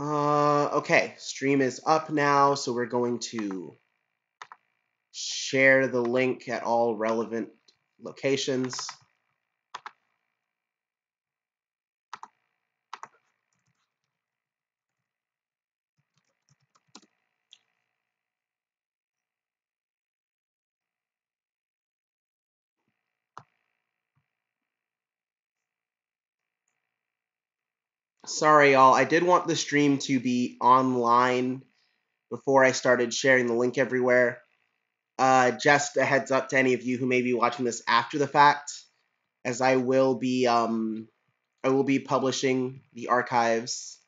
Okay, stream is up now, so we're going to share the link at all relevant locations. Sorry, y'all. I did want the stream to be online before I started sharing the link everywhere. Just a heads up to any of you who may be watching this after the fact, as I will be publishing the archives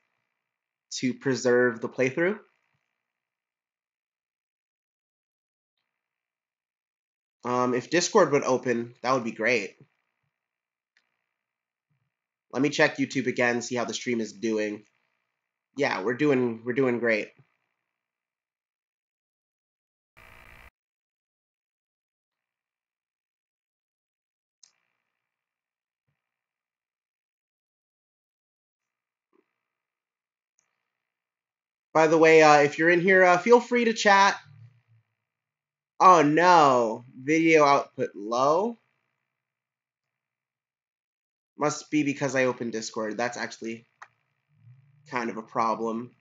to preserve the playthrough. If Discord would open, that would be great. Let me check YouTube again, see how the stream is doing. Yeah, we're doing great. By the way, if you're in here, feel free to chat. Oh no, video output low. Must be because I opened Discord. That's actually kind of a problem.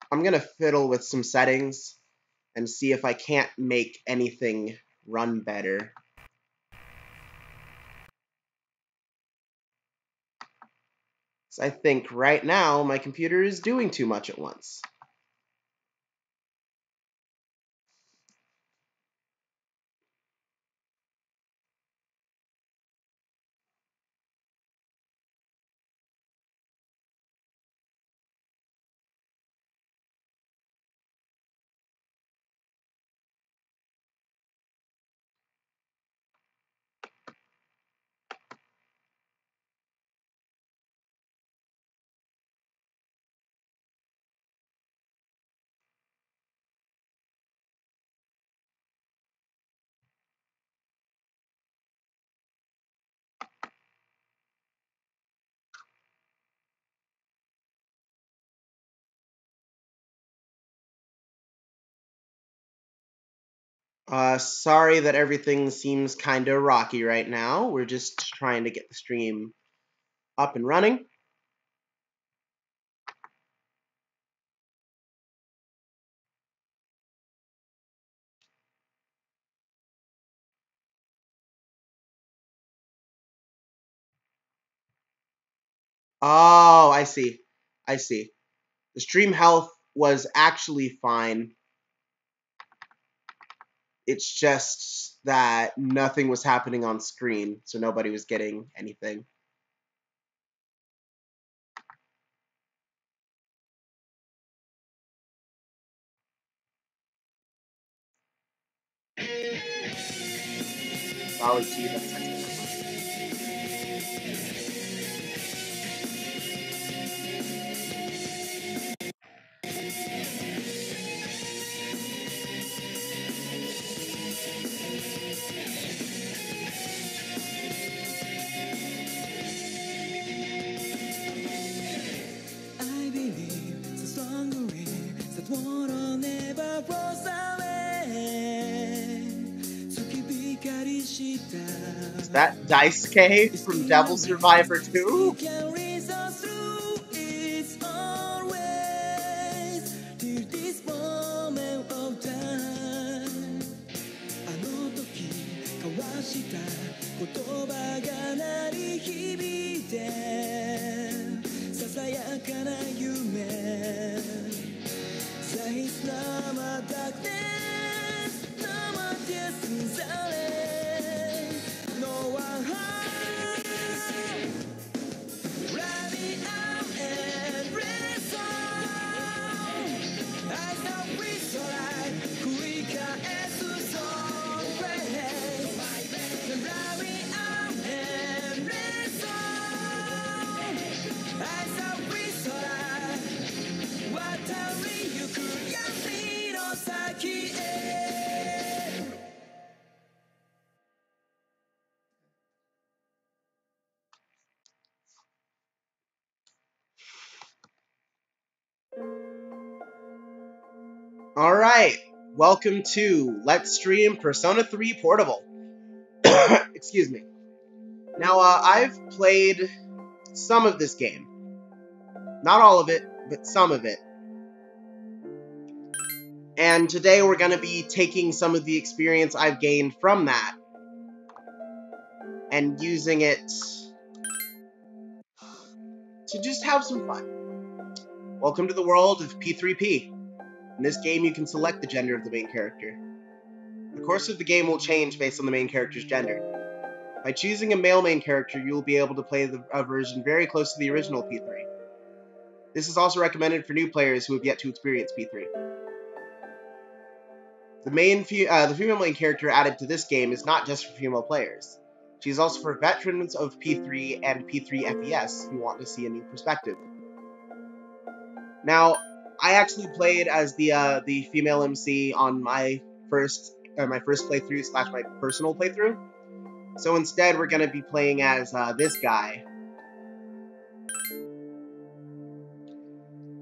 I'm gonna fiddle with some settings and see if I can't make anything run better. So I think right now my computer is doing too much at once. Sorry that everything seems kind of rocky right now. We're just trying to get the stream up and running. Oh, I see. I see. The stream health was actually fine. It's just that nothing was happening on screen, so nobody was getting anything. Solid T, that's technical. I believe so strongly that water never flows away. Is that Daisuke from Devil Survivor 2? Alright, welcome to Let's Stream Persona 3 Portable. Excuse me. Now, I've played some of this game. Not all of it, but some of it. And today we're going to be taking some of the experience I've gained from that and using it to just have some fun. Welcome to the world of P3P. In this game, you can select the gender of the main character. The course of the game will change based on the main character's gender. By choosing a male main character, you will be able to play a version very close to the original P3. This is also recommended for new players who have yet to experience P3. The female main character added to this game is not just for female players. She is also for veterans of P3 and P3 FES who want to see a new perspective. Now, I actually played as the female MC on my first playthrough / my personal playthrough. So instead, we're going to be playing as this guy.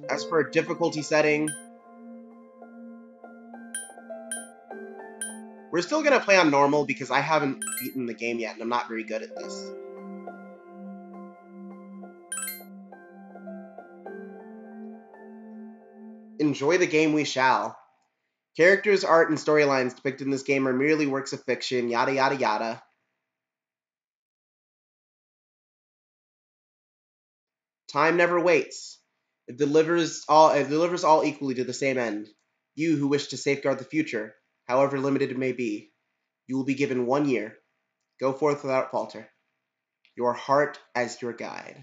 As for difficulty setting, we're still going to play on normal because I haven't beaten the game yet and I'm not very good at this. Enjoy the game we shall. Characters, art, and storylines depicted in this game are merely works of fiction, yada yada yada. Time never waits. It delivers all equally to the same end. You who wish to safeguard the future, however limited it may be, you will be given 1 year. Go forth without falter. Your heart as your guide.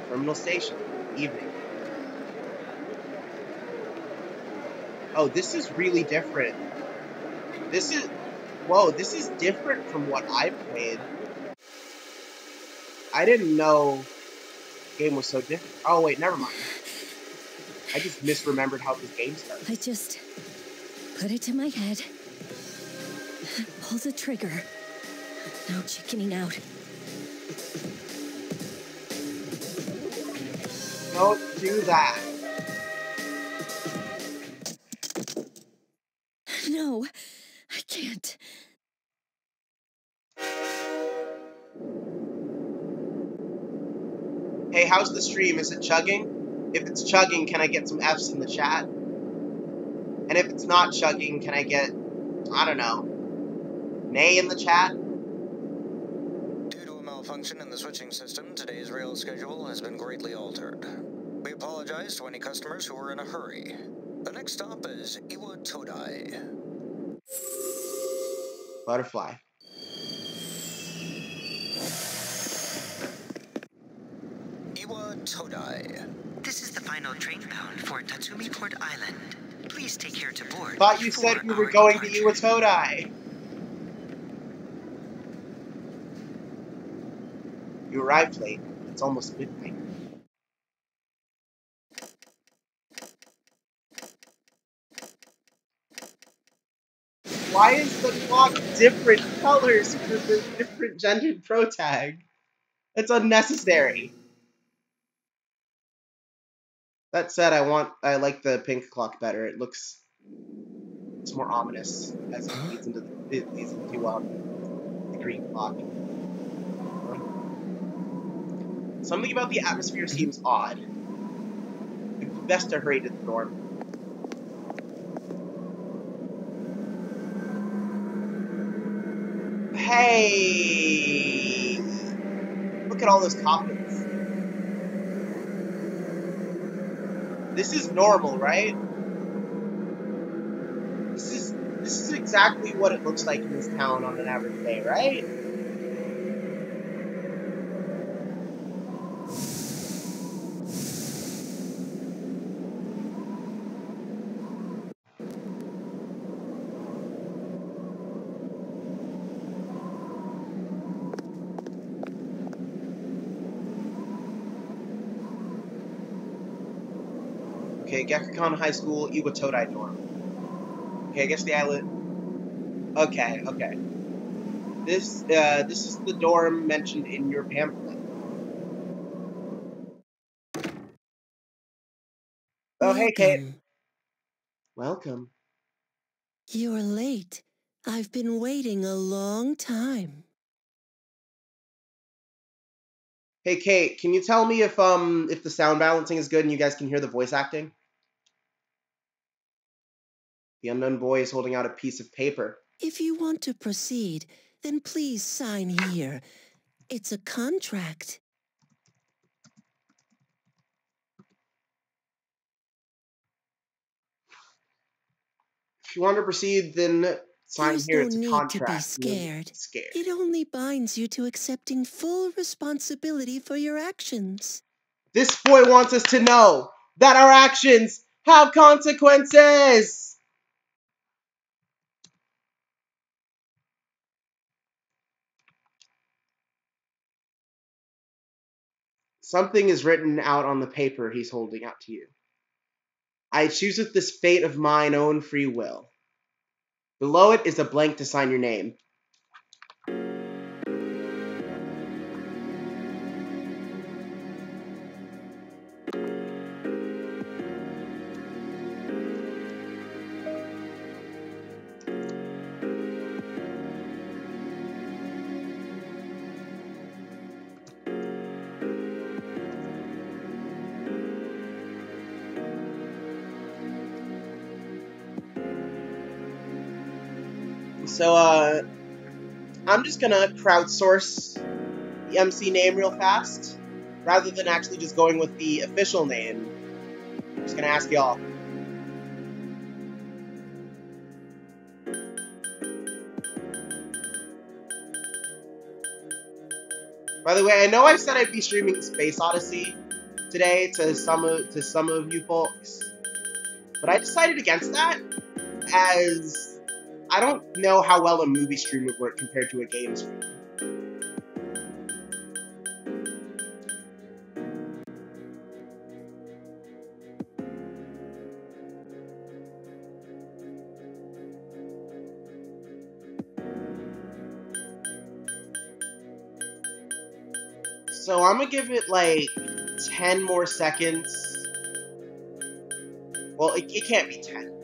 Terminal station. Evening. Oh, this is really different. This is different from what I've played. I didn't know the game was so different. Oh, wait, never mind. I just misremembered how this game starts. I just put it to my head, pull the trigger. No chickening out. Don't do that. No, I can't. Hey, how's the stream? Is it chugging? If it's chugging, can I get some Fs in the chat? And if it's not chugging, can I get, I don't know, nay in the chat? Due to a malfunction in the switching system, today's rail schedule has been greatly altered. We apologize to any customers who are in a hurry. The next stop is Iwa Todai. Butterfly. Iwa Todai. This is the final train bound for Tatsumi Port Island. Please take care to board. Thought you said you were going to Iwatodai. You arrived late. It's almost midnight. Why is the clock different colors for the different gendered pro tag? It's unnecessary. That said, I like the pink clock better. It's more ominous as it leads into the green clock. Something about the atmosphere seems odd. It'd be best to hurry to the dorm. Hey! Look at all those coffins. This is normal, right? This is exactly what it looks like in this town on an average day, right? Okay, Gekakon High School, Iwatodai dorm. Okay, I guess the island. Okay, okay. This is the dorm mentioned in your pamphlet. Oh, hey, Kate. Welcome. Welcome. You're late. I've been waiting a long time. Hey, Kate, can you tell me if the sound balancing is good and you guys can hear the voice acting? The unknown boy is holding out a piece of paper. If you want to proceed, then please sign here. It's a contract. If you want to proceed, then sign There's here. no It's a need to be contract. You won't scared. be scared. It only binds you to accepting full responsibility for your actions. This boy wants us to know that our actions have consequences! Something is written out on the paper he's holding out to you. I choose with this fate of mine own free will. Below it is a blank to sign your name. So, I'm just gonna crowdsource the MC name real fast, rather than actually just going with the official name. I'm just gonna ask y'all. By the way, I know I said I'd be streaming Space Odyssey today to some of you folks, but I decided against that, as I don't know how well a movie stream would work compared to a game stream. So I'm gonna give it like 10 more seconds. Well, it can't be 10.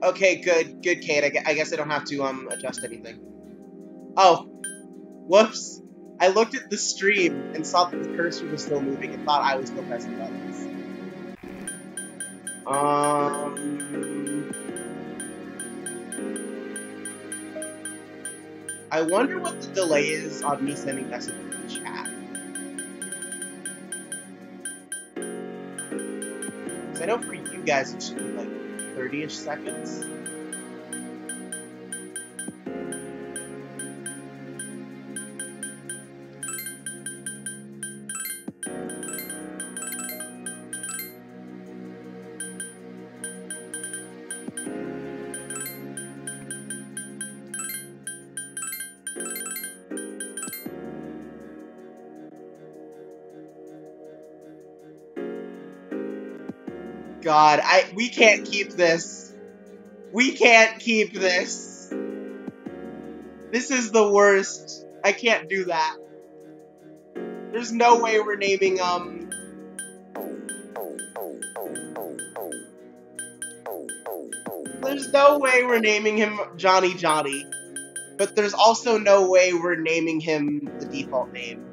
Okay, good, Kate. I guess I don't have to adjust anything. Oh, whoops! I looked at the stream and saw that the cursor was still moving and thought I was still pressing buttons. I wonder what the delay is on me sending messages in the chat. Because I know for you guys it should be like 30-ish seconds. God, we can't keep this. We can't keep this. This is the worst. I can't do that. There's no way we're naming, There's no way we're naming him Johnny Johnny. But there's also no way we're naming him the default name.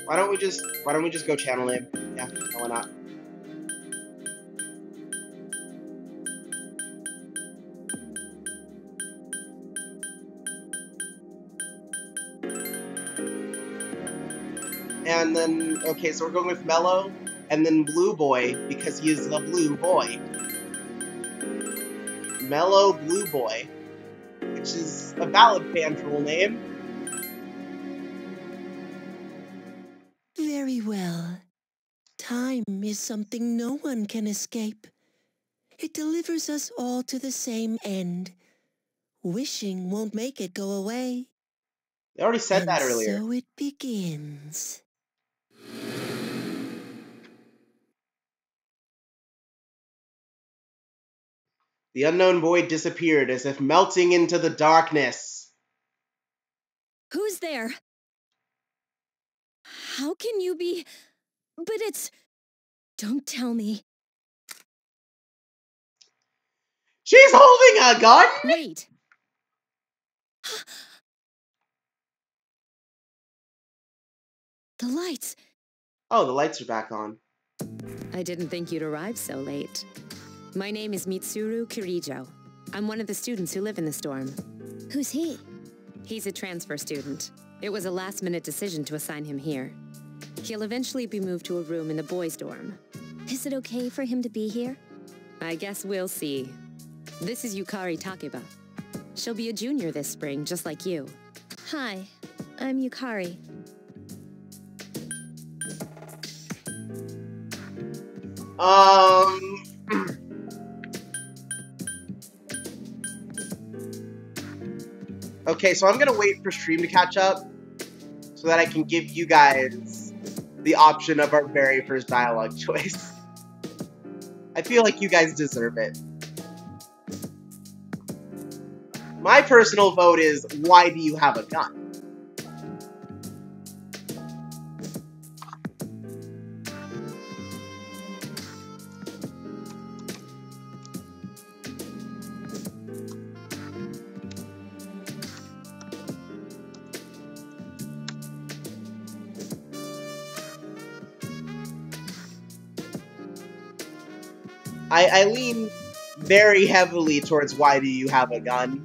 Why don't we just go channel name? Yeah, why not? And then, okay, so we're going with Mellow, and then Blue Boy, because he is the Blue Boy. Mellow Blue Boy, which is a valid fan troll name. Very well. Time is something no one can escape. It delivers us all to the same end. Wishing won't make it go away. They already said And that earlier. so it begins. The unknown void disappeared as if melting into the darkness. Who's there? How can you be... But it's... Don't tell me. She's holding a gun? Wait. The lights. Oh, the lights are back on. I didn't think you'd arrive so late. My name is Mitsuru Kirijo. I'm one of the students who live in the storm. Who's he? He's a transfer student. It was a last-minute decision to assign him here. He'll eventually be moved to a room in the boys' dorm. Is it okay for him to be here? I guess we'll see. This is Yukari Takeba. She'll be a junior this spring, just like you. Hi, I'm Yukari. Okay, so I'm gonna wait for stream to catch up so that I can give you guys the option of our very first dialogue choice. I feel like you guys deserve it. My personal vote is, why do you have a gun? I lean very heavily towards why do you have a gun.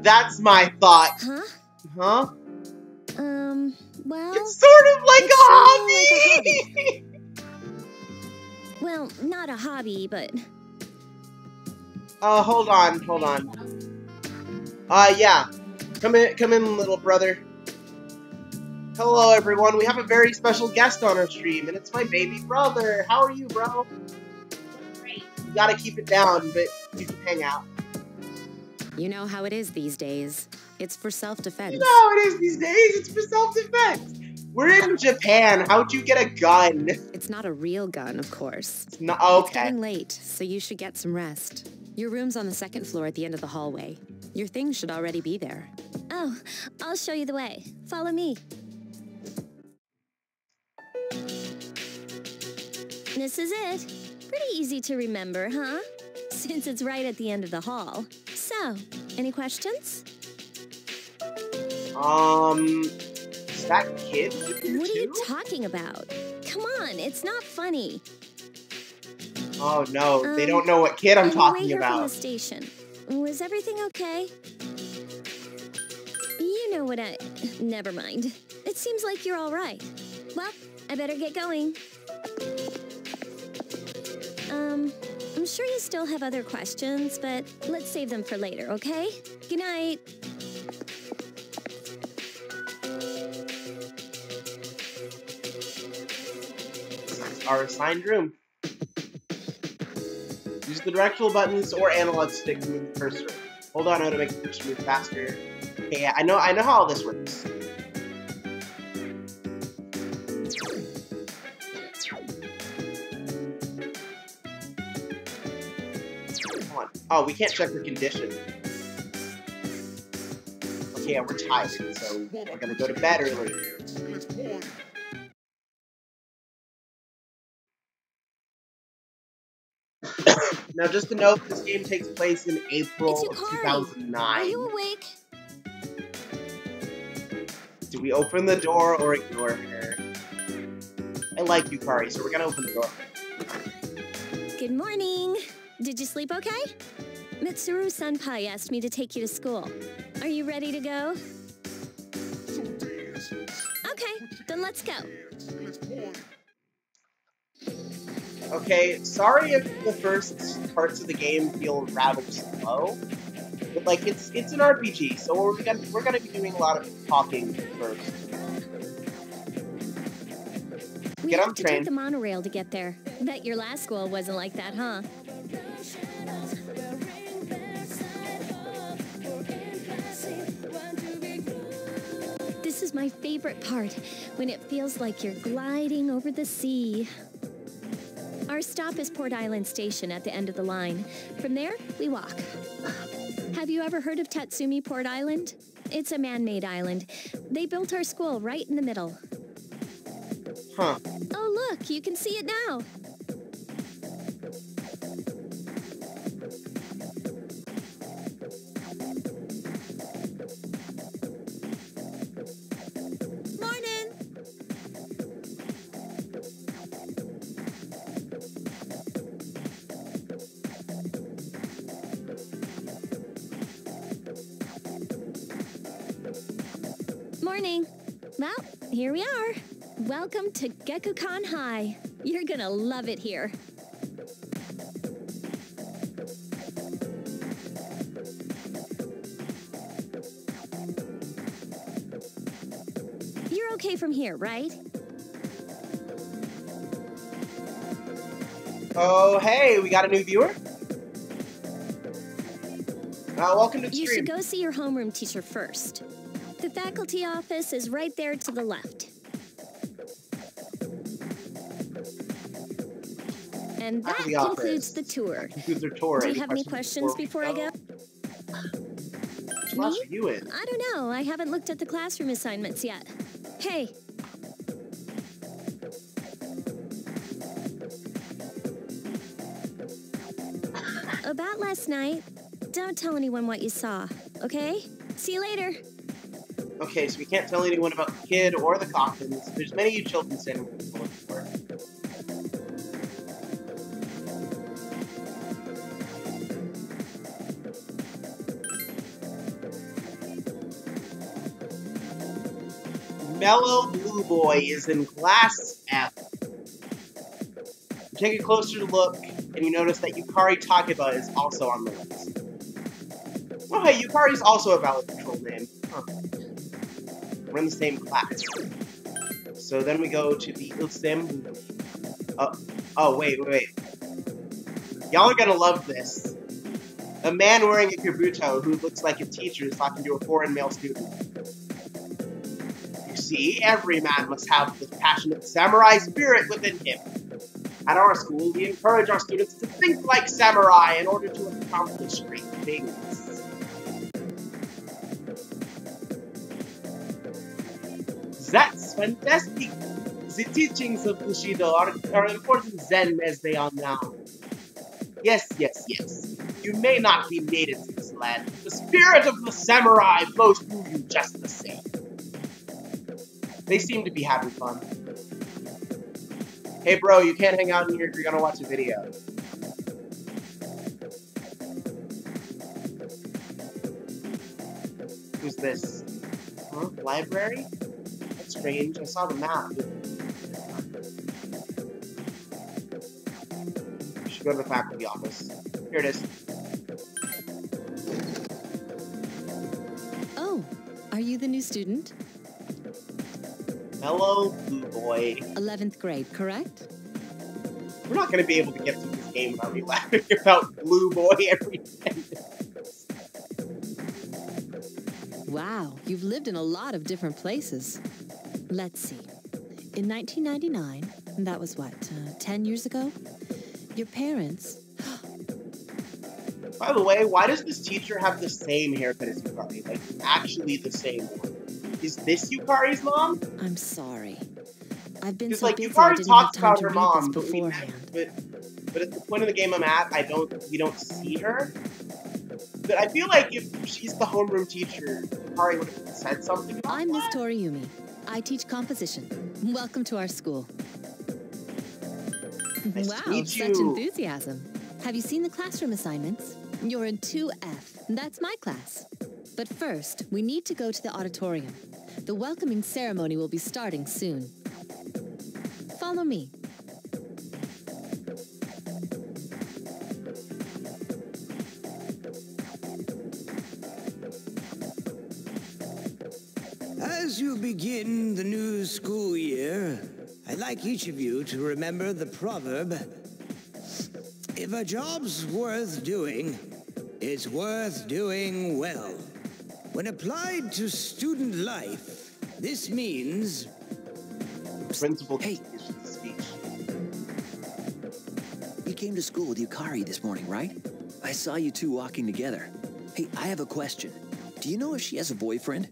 That's my thought. Huh? Huh? Well... It's sort of like it's a hobby! Well, not a hobby, but... Hold on. Yeah. Come in, little brother. Hello, everyone. We have a very special guest on our stream, and it's my baby brother. How are you, bro? Great. You gotta keep it down, but you can hang out. You know how it is these days. It's for self-defense. You know how it is these days. It's for self-defense. We're in Japan. How'd you get a gun? It's not a real gun, of course. It's not It's okay. getting late, so you should get some rest. Your room's on the second floor at the end of the hallway. Your things should already be there. Oh, I'll show you the way. Follow me. This is it. Pretty easy to remember, huh? Since it's right at the end of the hall. So, any questions? Is that kid here What are you too? talking about? Come on, it's not funny. Oh no, they don't know what kid I'm On the way talking here from the about. station, was everything okay? You know what Never mind. It seems like you're all right. Well, I better get going. I'm sure you still have other questions, but let's save them for later, okay? Good night. Our assigned room. Use the directional buttons or analog stick to move the cursor. Hold on to make the cursor move faster. Okay, yeah, I know how all this works. Come on. Oh, we can't check her condition. Okay, yeah, we're tired, so we're gonna go to bed early. Now, just to note, this game takes place in April It's of Yukari. 2009. Are you awake? Do we open the door or ignore her? I like Yukari, so we're gonna open the door. Good morning. Did you sleep okay? Mitsuru Senpai asked me to take you to school. Are you ready to go? Okay, then let's go. Okay, sorry if the first parts of the game feel rather slow, but like it's an RPG, so we're gonna be doing a lot of talking first. We Get have on to train. take the monorail to get there. Bet your last school wasn't like that, huh? This is my favorite part, when it feels like you're gliding over the sea. Our stop is Port Island Station at the end of the line. From there, we walk. Have you ever heard of Tatsumi Port Island? It's a man-made island. They built our school right in the middle. Huh. Oh, look, you can see it now. Morning! Morning. Well, here we are. Welcome to Gekukan High. You're gonna love it here. You're okay from here, right? Oh, hey, we got a new viewer? Welcome to the You stream. should go see your homeroom teacher first. The faculty office is right there to the left. And that Faculty concludes office. the tour. Concludes our tour. Do you have any questions before I go? Which class are you in? I don't know. I haven't looked at the classroom assignments yet. Hey. About last night, don't tell anyone what you saw, okay? See you later. Okay, so we can't tell anyone about the kid or the coffins. There's many of you children sitting looking for it. Mellow Blue Boy is in class F. You take a closer look, and you notice that Yukari Takeba is also on the list. Oh, hey, Yukari's also a valid control name. Huh. We're in the same class. So then we go to the assembly. Oh, wait. Y'all are gonna love this. A man wearing a kabuto who looks like a teacher is talking to a foreign male student. You see, every man must have the passionate samurai spirit within him. At our school, we encourage our students to think like samurai in order to accomplish great things. That's fantastic! The teachings of Bushido are important then as they are now. Yes. You may not be native to this land, but the spirit of the samurai flows through you just the same. They seem to be having fun. Hey bro, you can't hang out in here if you're gonna watch a video. Who's this? Huh? Library? That's strange. I saw the map. You should go to the faculty office. Here it is. Oh, are you the new student? Mellow Blue Boy. 11th grade, correct? We're not going to be able to get through this game without me laughing about Blue Boy every sentence. Wow, you've lived in a lot of different places. Let's see. In 1999, that was what, 10 years ago? Your parents... By the way, why does this teacher have the same haircut as Yukari? Like, actually the same one. Is this Yukari's mom? I'm sorry. I've been Because, so like, busy I Yukari didn't talks have time about to her read mom, this but, beforehand. but at the point of the game I'm at, we don't see her. But I feel like if she's the homeroom teacher, Yukari would have said something about I'm Miss that. Toriumi. I teach composition. Welcome to our school. Nice to Wow, meet such you. enthusiasm. Have you seen the classroom assignments? You're in 2F. That's my class. But first, we need to go to the auditorium. The welcoming ceremony will be starting soon. Follow me. As you begin the new school year, I'd like each of you to remember the proverb, if a job's worth doing, it's worth doing well. When applied to student life, this means... Principal Hey. speech. You came to school with Yukari this morning, right? I saw you two walking together. Hey, I have a question. Do you know if she has a boyfriend?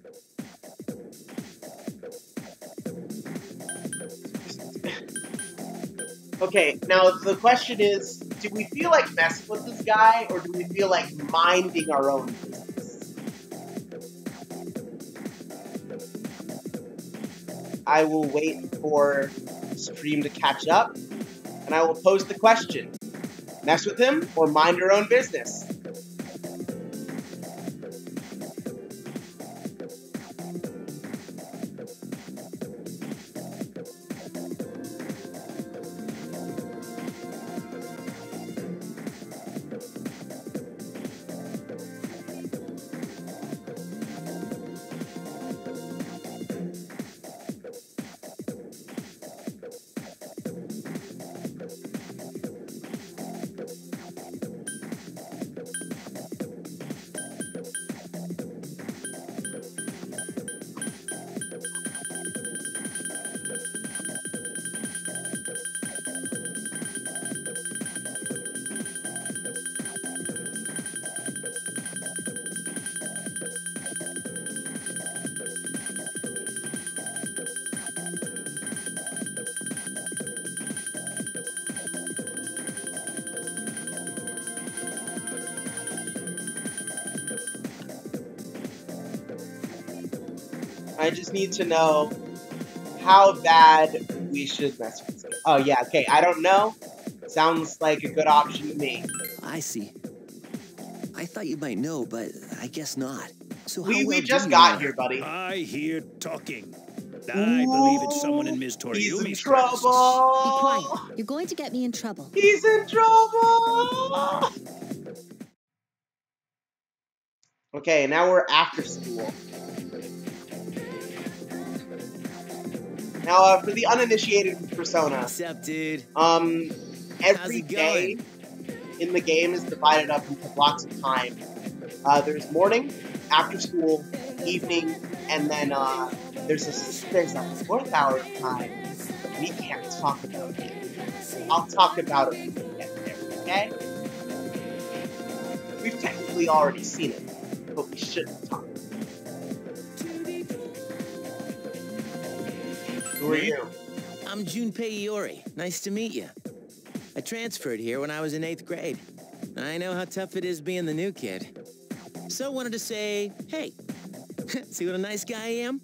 Okay, now the question is, do we feel like messing with this guy, or do we feel like minding our own business? I will wait for the stream to catch up, and I will pose the question. Mess with him, or mind your own business? I just need to know how bad we should mess with him. Oh, yeah, okay, I don't know. Sounds like a good option to me. I see. I thought you might know, but I guess not. So how We well just do you got know here, her? buddy. I hear talking. I believe it's someone in Ms. He's in Toriumi's class. trouble! Be quiet. You're going to get me in trouble. He's in trouble! Okay, now we're after school. Now, for the uninitiated with Persona, What's up, dude? every it day going? in the game is divided up into blocks of time. There's morning, after school, evening, and then there's a fourth hour of time that we can't talk about yet. I'll talk about it when we get there, okay? We've technically already seen it, but we shouldn't talk. Who are you? I'm Junpei Iori. Nice to meet you. I transferred here when I was in 8th grade. I know how tough it is being the new kid. So wanted to say, hey, see what a nice guy I am?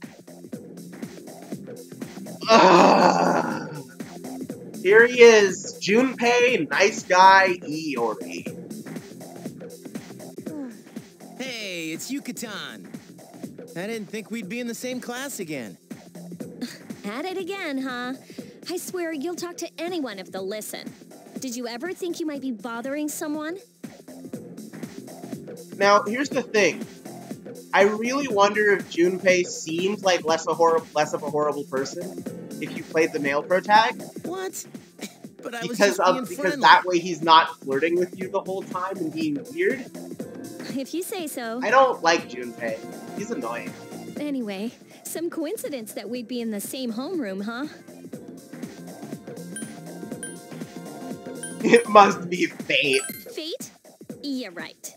Here he is, Junpei, nice guy, Iori. Hey, it's Yucatan. I didn't think we'd be in the same class again. At it again, huh? I swear you'll talk to anyone if they'll listen. Did you ever think you might be bothering someone? Now, here's the thing. I really wonder if Junpei seemed like less of a horrible person if you played the male pro tag. What? But I was Because just being because friendly. that way he's not flirting with you the whole time and being weird. If you say so. I don't like Junpei. He's annoying. Anyway, some coincidence that we'd be in the same homeroom, huh? It must be fate. Fate? Yeah, right.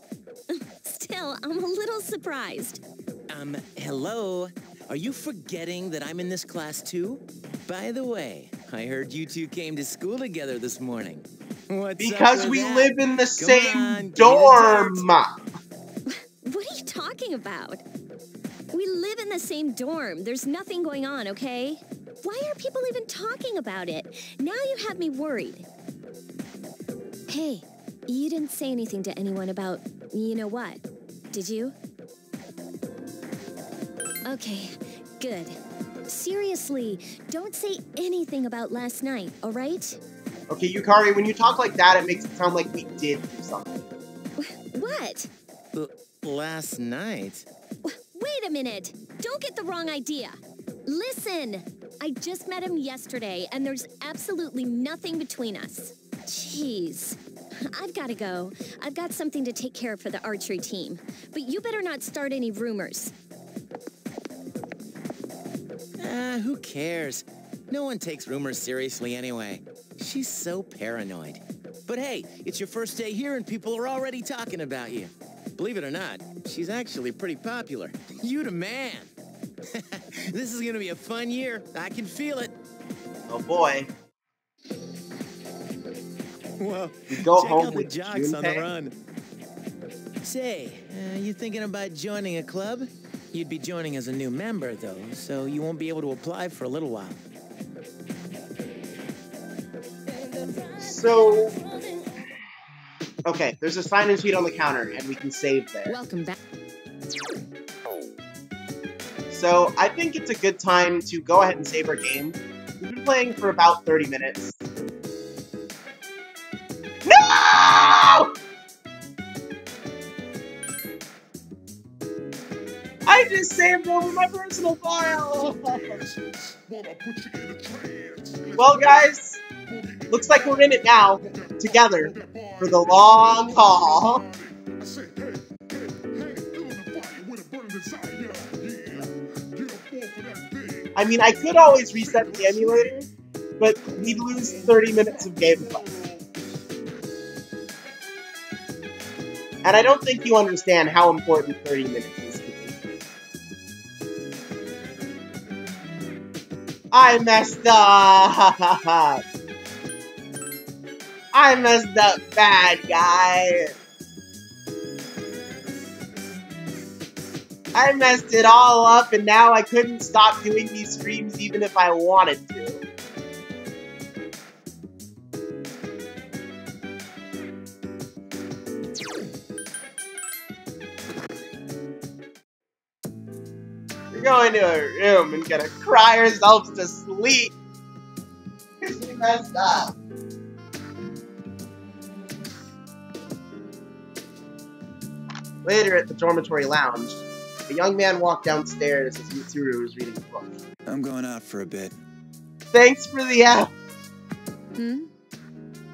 Still, I'm a little surprised. Hello? Are you forgetting that I'm in this class too? By the way, I heard you two came to school together this morning. What's up Because with we that? live in the on, same give me the dorm. What are you talking about? We live in the same dorm. There's nothing going on, okay? Why are people even talking about it? Now you have me worried. Hey, you didn't say anything to anyone about You know what? Did you? Okay, good. Seriously, don't say anything about last night, alright? Okay, Yukari, when you talk like that, it makes it sound like we did do something. What? Last night? Wait a minute! Don't get the wrong idea! Listen! I just met him yesterday, and there's absolutely nothing between us. Jeez. I've gotta go. I've got something to take care of for the archery team. But you better not start any rumors. Who cares? No one takes rumors seriously anyway. She's so paranoid. But hey, it's your first day here and people are already talking about you. Believe it or not, she's actually pretty popular. You the man. This is gonna be a fun year. I can feel it. Oh boy. Whoa, You go check home out the with jocks on the Junpei? run. Say, you thinking about joining a club? You'd be joining as a new member, though, so you won't be able to apply for a little while. So... Okay, there's a sign-in sheet on the counter, and we can save there. Welcome back. So, I think it's a good time to go ahead and save our game. We've been playing for about 30 minutes. No! I just saved over my personal file! Well, guys, looks like we're in it now, together, for the long haul. I mean, I could always reset the emulator, but we'd lose 30 minutes of gameplay. And I don't think you understand how important 30 minutes is to me. I messed up! I messed up bad, guy! I messed it all up, and now I couldn't stop doing these streams even if I wanted to. We're going to a room and gonna cry ourselves to sleep because we messed up. Later at the dormitory lounge, a young man walked downstairs as Mitsuru was reading a book. I'm going out for a bit. Thanks for the app.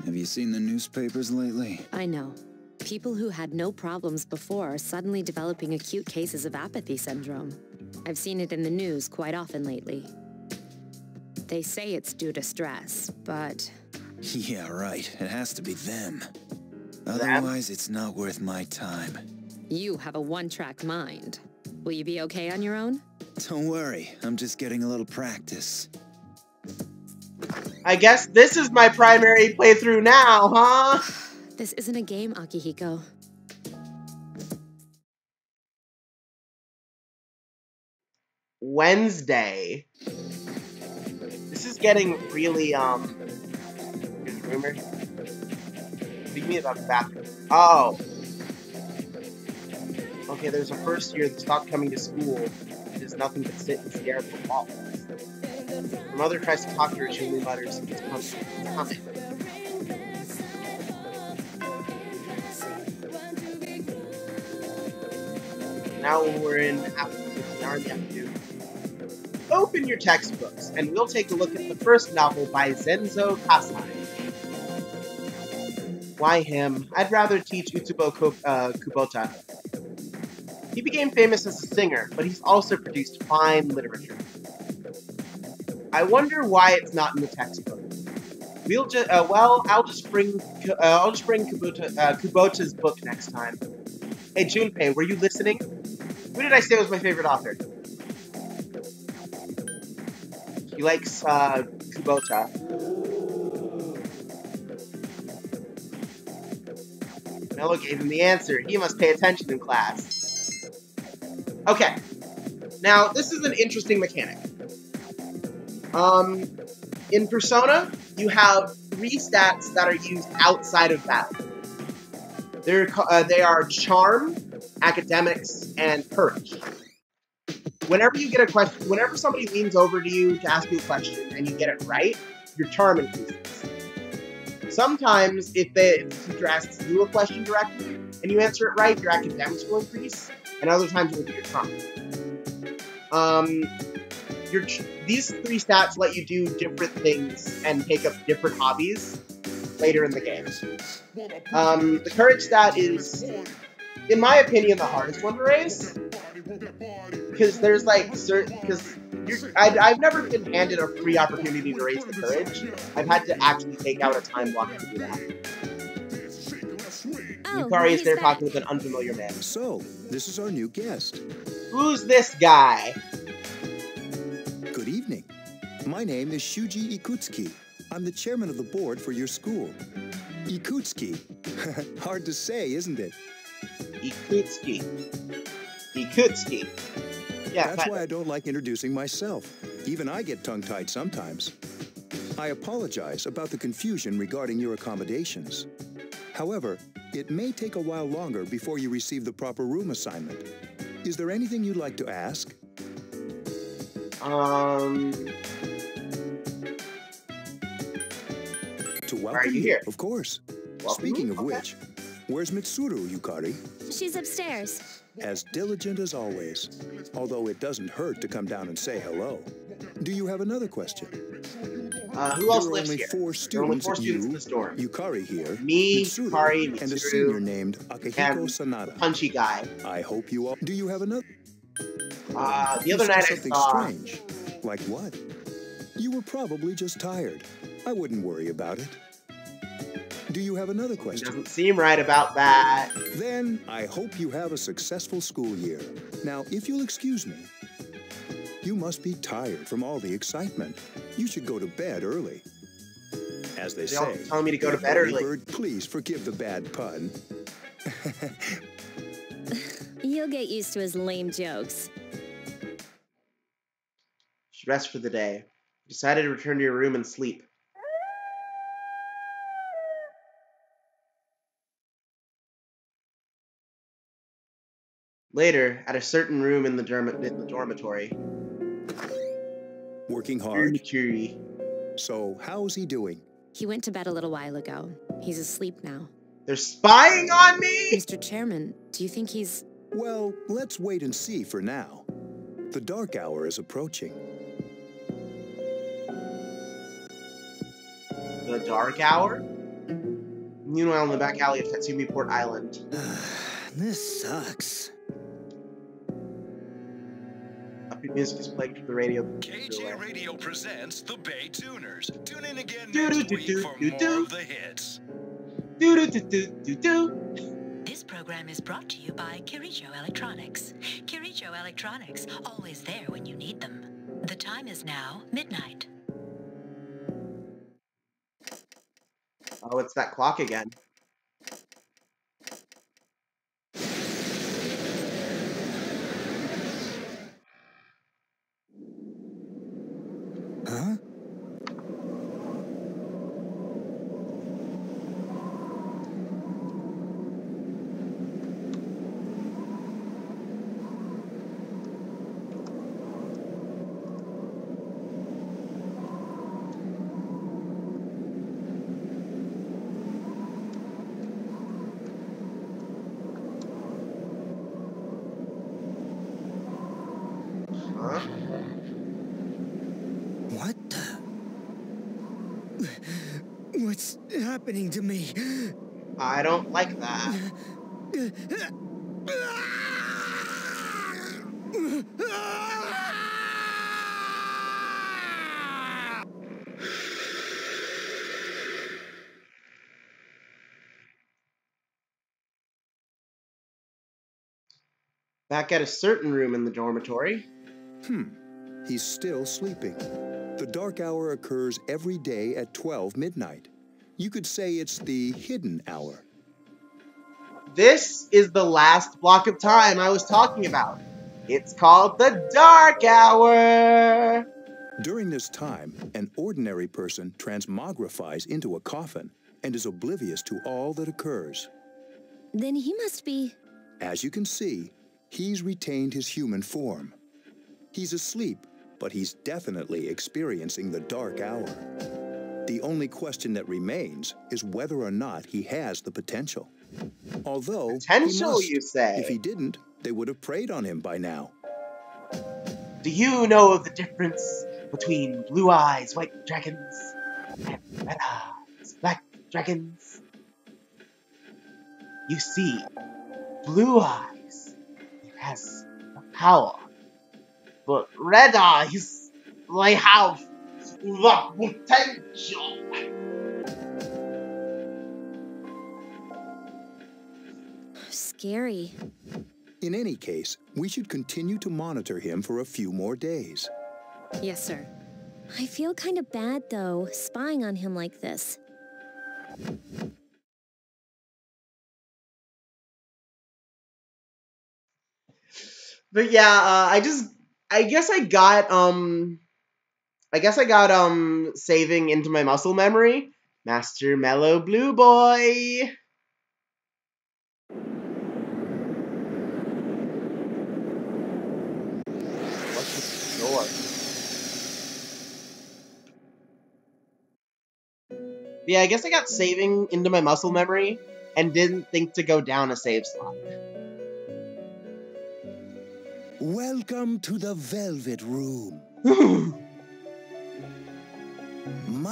Have you seen the newspapers lately? I know. People who had no problems before are suddenly developing acute cases of apathy syndrome. I've seen it in the news quite often lately. They say it's due to stress, but... Yeah, right. It has to be them. Otherwise, it's not worth my time. You have a one-track mind. Will you be okay on your own? Don't worry. I'm just getting a little practice. I guess this is my primary playthrough now, huh? This isn't a game, Akihiko. Wednesday. This is getting really, There's a rumor. What do you mean about the bathroom? Oh. Okay, there's a first year that stopped coming to school. It does nothing but sit and stare at the wall. Her mother tries to talk to her, she only mutters, "It's coming, it's coming." Now we're in Army Avenue. Open your textbooks, and we'll take a look at the first novel by Zenzo Kasai. Why him? I'd rather teach Utsubo Kubota. He became famous as a singer, but he's also produced fine literature. I wonder why it's not in the textbook. We'll just, I'll just bring Kubota's book next time. Hey, Junpei, were you listening? Who did I say was my favorite author? He likes, Kubota. Mello gave him the answer. He must pay attention in class. Okay. Now, this is an interesting mechanic. In Persona, you have 3 stats that are used outside of battle. They are charm, academics, and courage. Whenever you get a question, whenever somebody leans over to you to ask you a question and you get it right, your charm increases. Sometimes, if the teacher asks you a question directly and you answer it right, your academics will increase, and other times it will be your charm. These 3 stats let you do different things and take up different hobbies later in the game. The courage stat is, in my opinion, the hardest one to raise. Because there's like certain, I've never been handed a free opportunity to raise the courage. I've had to actually take out a time block to do that. Oh, Yukari is there that? talking with an unfamiliar man. So, this is our new guest. Who's this guy? Good evening. My name is Shuji Ikutsuki. I'm the chairman of the board for your school. Ikutsuki. Hard to say, isn't it? Ikutsuki. Ikutsuki. Yeah, That's why I don't like introducing myself. Even I get tongue-tied sometimes. I apologize about the confusion regarding your accommodations. However, it may take a while longer before you receive the proper room assignment. Is there anything you'd like to ask? To welcome Why are you here? Of course. Welcome Speaking me? of Okay. which, where's Mitsuru, Yukari? She's upstairs. As diligent as always. Although it doesn't hurt to come down and say hello. Do you have another question? Who else There are lives only here? 4 There are only students. 4 students in this dorm. Yukari here. Me, Mitsuru, Yukari, and a Mitsuru, senior named Akihiko and Sanada. Punchy guy. I hope you all. Do you have another? The You other said night I something saw... strange. Like what? You were probably just tired. I wouldn't worry about it. Do you have another It question? doesn't seem right about that. Then I hope you have a successful school year. Now, if you'll excuse me, you must be tired from all the excitement. You should go to bed early. As they They're all say, telling me to go to bed early. Bird, please forgive the bad pun. You'll get used to his lame jokes. Should rest for the day. Decided to return to your room and sleep. Later, at a certain room in the dormitory. Working hard. Dormitory. So, how's he doing? He went to bed a little while ago. He's asleep now. They're spying on me! Mr. Chairman, do you think he's... Well, let's wait and see for now. The dark hour is approaching. The dark hour? Meanwhile, in the back alley of Tatsumi Port Island. This sucks. Upbeat music is played through the radio. KJ Radio presents the Bay Tuners. Tune in again Do, next do, week do, for do, more do. of the hits. This program is brought to you by Kirijo Electronics. Kirijo Electronics, always there when you need them. The time is now midnight. Oh, it's that clock again. Huh? Huh? What the... What's happening to me? I don't like that. Back at a certain room in the dormitory. He's still sleeping. The dark hour occurs every day at 12 midnight. You could say it's the hidden hour. This is the last block of time I was talking about. It's called the dark hour. During this time, an ordinary person transmogrifies into a coffin and is oblivious to all that occurs. Then he must be... As you can see, he's retained his human form. He's asleep, but he's definitely experiencing the dark hour. The only question that remains is whether or not he has the potential. Although, Potential, you say? If he didn't, they would have preyed on him by now. Do you know the difference between blue eyes, white dragons, and red eyes, black dragons? You see, blue eyes, it has the power, but red eyes, they have the potential. Scary. In any case, we should continue to monitor him for a few more days. Yes, sir. I feel kind of bad, though, spying on him like this. But yeah, I guess I got saving into my muscle memory, Master Mellow Blue Boy. What's the door? Yeah, I guess I got saving into my muscle memory and didn't think to go down a save slot. Welcome to the Velvet Room.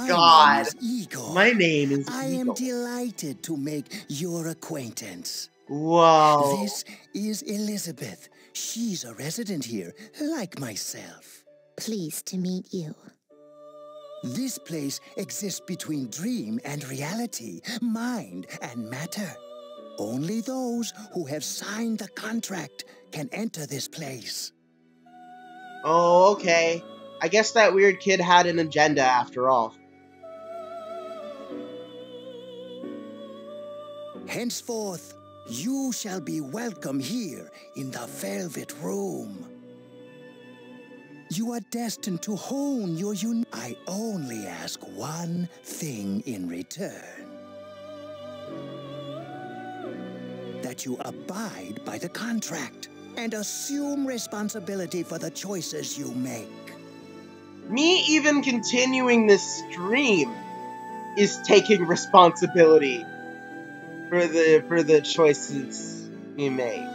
God, name is Igor. My name is I Igor. am delighted to make your acquaintance. Whoa. This is Elizabeth. She's a resident here, like myself. Pleased to meet you. This place exists between dream and reality, mind and matter. Only those who have signed the contract can enter this place. Oh, okay. I guess that weird kid had an agenda after all. Henceforth, you shall be welcome here in the Velvet Room. You are destined to hone your I only ask one thing in return. That you abide by the contract and assume responsibility for the choices you make. Me even continuing this stream is taking responsibility for the choices you make.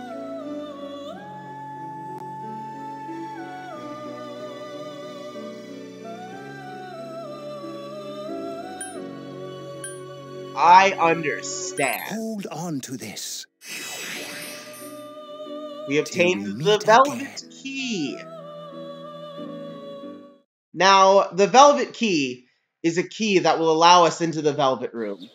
I understand. Hold on to this. We obtained the Velvet Key. Now, the Velvet Key is a key that will allow us into the Velvet Room.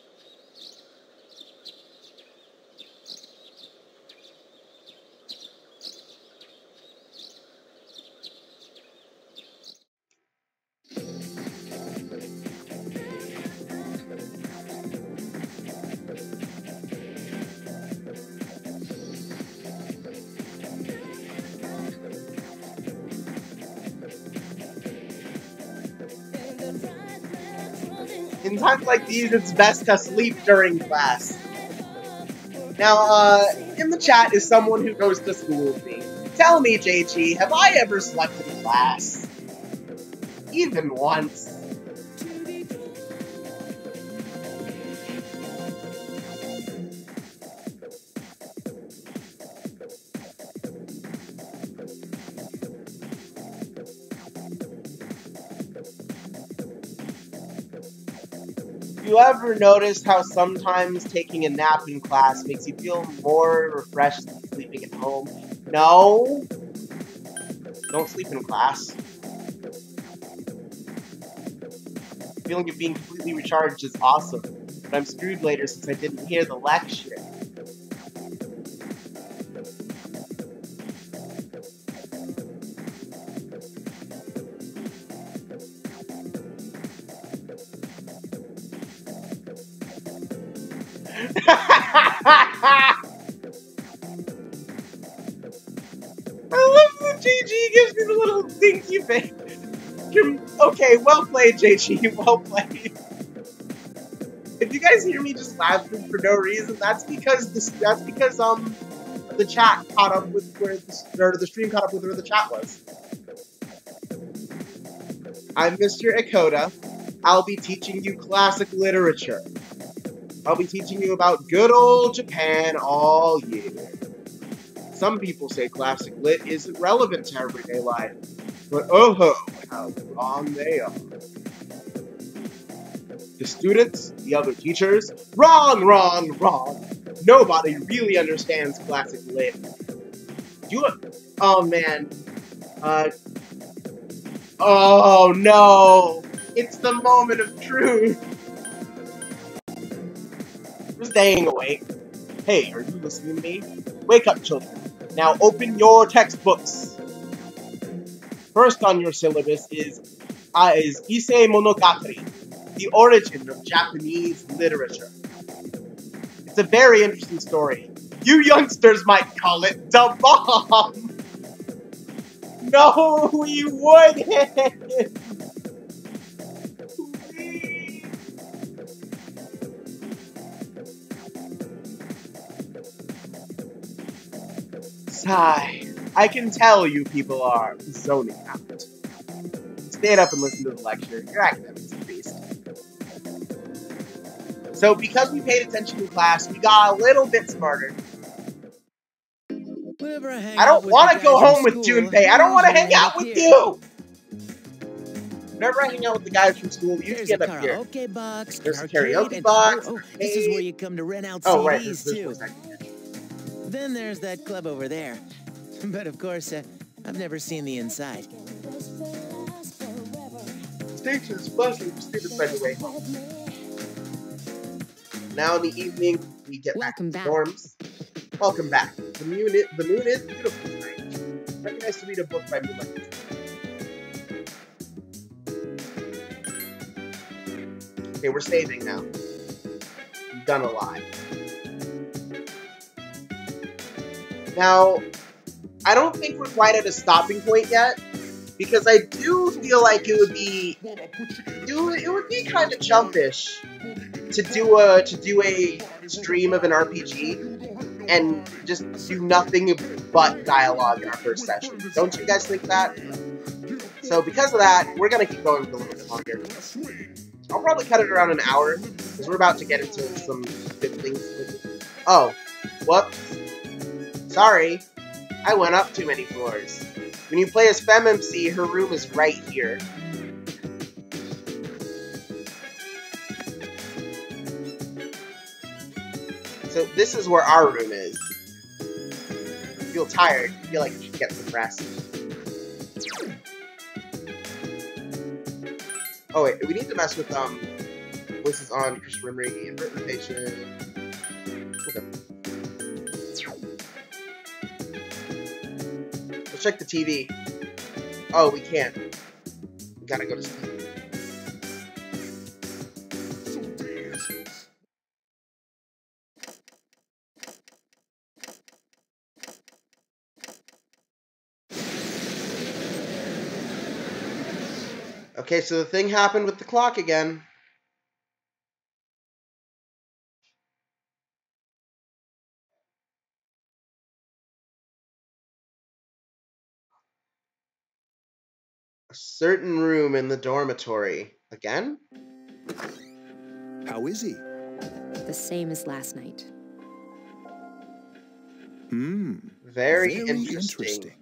In times like these, it's best to sleep during class. Now, in the chat is someone who goes to school with me. Tell me, JG, have I ever slept in class? Even once. You ever noticed how sometimes taking a nap in class makes you feel more refreshed than sleeping at home? No! Don't sleep in class. The feeling of being completely recharged is awesome, but I'm screwed later since I didn't hear the lecture. I love that JG gives me the little dinky face. Okay, well played, JG. Well played. If you guys hear me just laughing for no reason? That's because the chat caught up with where the stream caught up with where the chat was. I'm Mr. Ikoda. I'll be teaching you classic literature. I'll be teaching you about good old Japan all year. Some people say classic lit isn't relevant to everyday life, but oh ho, how wrong they are. The students, the other teachers, wrong, wrong, wrong. Nobody really understands classic lit. Oh man. Oh no. It's the moment of truth. We're staying awake. Hey, are you listening to me? Wake up, children. Now open your textbooks. First on your syllabus is Issei Monogatari, the origin of Japanese literature. It's a very interesting story. You youngsters might call it the bomb. No, we wouldn't. Sigh. I can tell you people are zoning out. Stand up and listen to the lecture. Your academics increased. So because we paid attention in class, we got a little bit smarter. I don't want to go home with Junpei. I don't want to hang out with you. Whenever I hang out with the guys from school, you just get up here. There's a karaoke box. This is where you come to rent out Oh, right. CDs too. Then there's that club over there. But of course, I've never seen the inside. Station is flushing for students by the way home. Now in the evening, we get back to the dorms. Welcome back. The moon is beautiful tonight. Very nice to read a book by moonlight. Okay, we're saving now. We've done a lot. Now, I don't think we're quite at a stopping point yet, because I do feel like it would be kind of chumpish to do a stream of an RPG and just do nothing but dialogue in our first session. Don't you guys think that? So because of that, we're gonna keep going for a little bit longer. I'll probably cut it around an hour, because we're about to get into some good things. Oh, whoops. Sorry, I went up too many floors. When you play as FemMC, her room is right here. So this is where our room is. You feel tired, you feel like you should get some rest. Oh wait, we need to mess with voices on, Christian memory, invert rotation. Okay. Let's check the TV. Oh, we can't. We gotta go to sleep. Okay, so the thing happened with the clock again. A certain room in the dormitory. Again? How is he? The same as last night. Very interesting.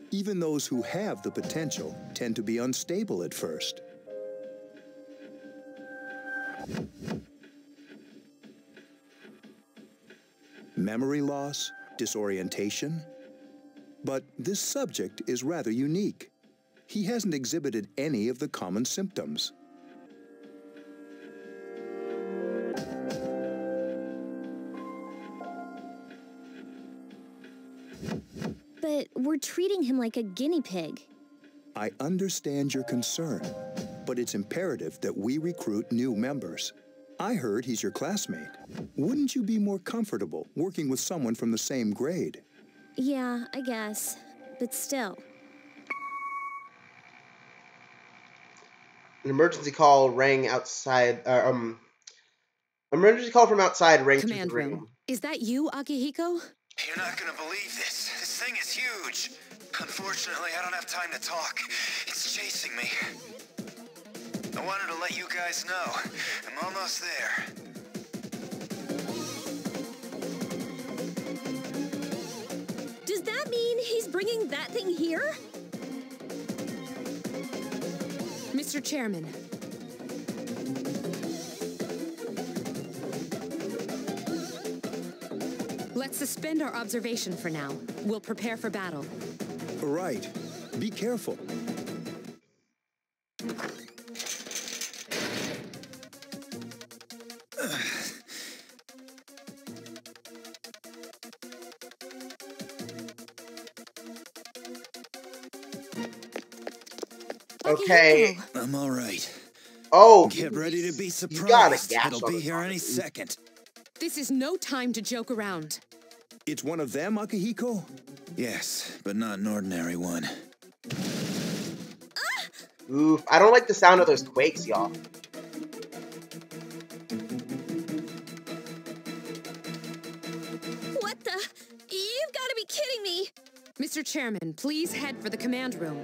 Even those who have the potential tend to be unstable at first. Memory loss, disorientation. But this subject is rather unique. He hasn't exhibited any of the common symptoms. But we're treating him like a guinea pig. I understand your concern, but it's imperative that we recruit new members. I heard he's your classmate. Wouldn't you be more comfortable working with someone from the same grade? Yeah, I guess. But still. An emergency call rang outside. Emergency call from outside rang through the Command room. room. Is that you, Akihiko? You're not gonna believe this. This thing is huge. Unfortunately, I don't have time to talk. It's chasing me. I wanted to let you guys know. I'm almost there. Does that mean he's bringing that thing here? Mr. Chairman. Let's suspend our observation for now. We'll prepare for battle. Right. Be careful. Okay. I'm all right. Oh, Get ready to be you got a surprised. gas It'll on be the here top any of you. second. This is no time to joke around. It's one of them, Akihiko? Yes, but not an ordinary one. Oof, I don't like the sound of those quakes, y'all. What the? You've got to be kidding me! Mr. Chairman, please head for the command room.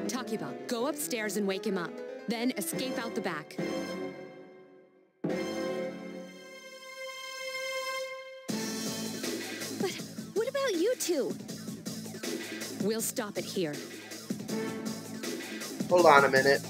Takiba, go upstairs and wake him up. Then escape out the back. But what about you two? We'll stop it here. Hold on a minute.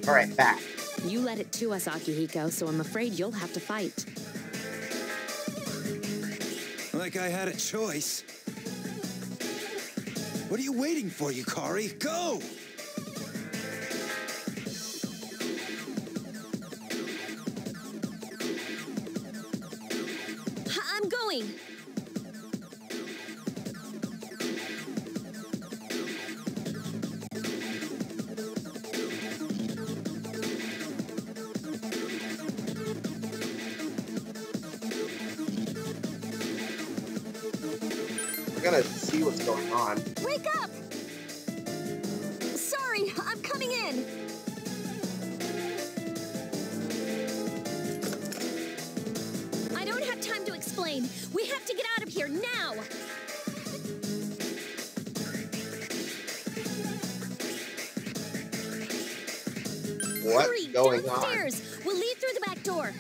All right, back. You led it to us, Akihiko, so I'm afraid you'll have to fight. Like I had a choice. What are you waiting for, Yukari? Go! I'm going. We're gonna see what's going on. Wake up! Sorry, I'm coming in. I don't have time to explain. We have to get out of here now. What's Hurry, going downstairs. We'll leave through the back door.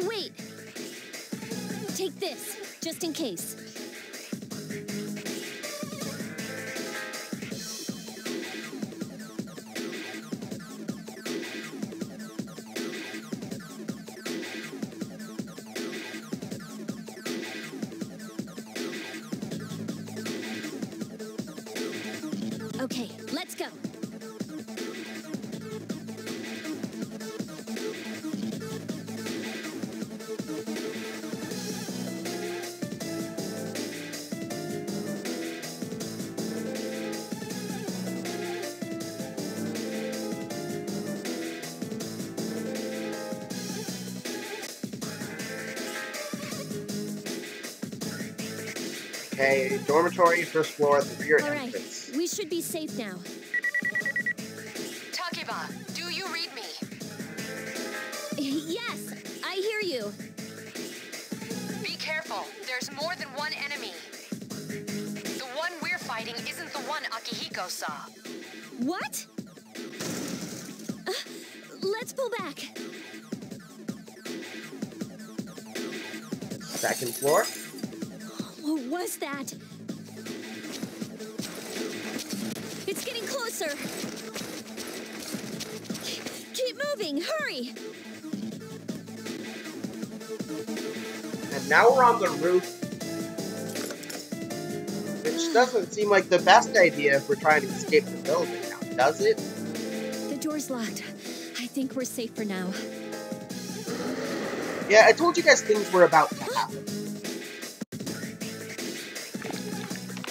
Wait. Take this, just in case. Okay, let's go. Okay, dormitory, first floor at the rear All right, entrance. we should be safe now. Takiba, do you read me? Yes, I hear you. Be careful. There's more than one enemy. The one we're fighting isn't the one Akihiko saw. What? Let's pull back. Second floor. What was that? It's getting closer. Keep moving, hurry! And now we're on the roof, which doesn't seem like the best idea if we're trying to escape the building now, does it? The door's locked. think we're safe for now. Yeah, I told you guys things were about to happen.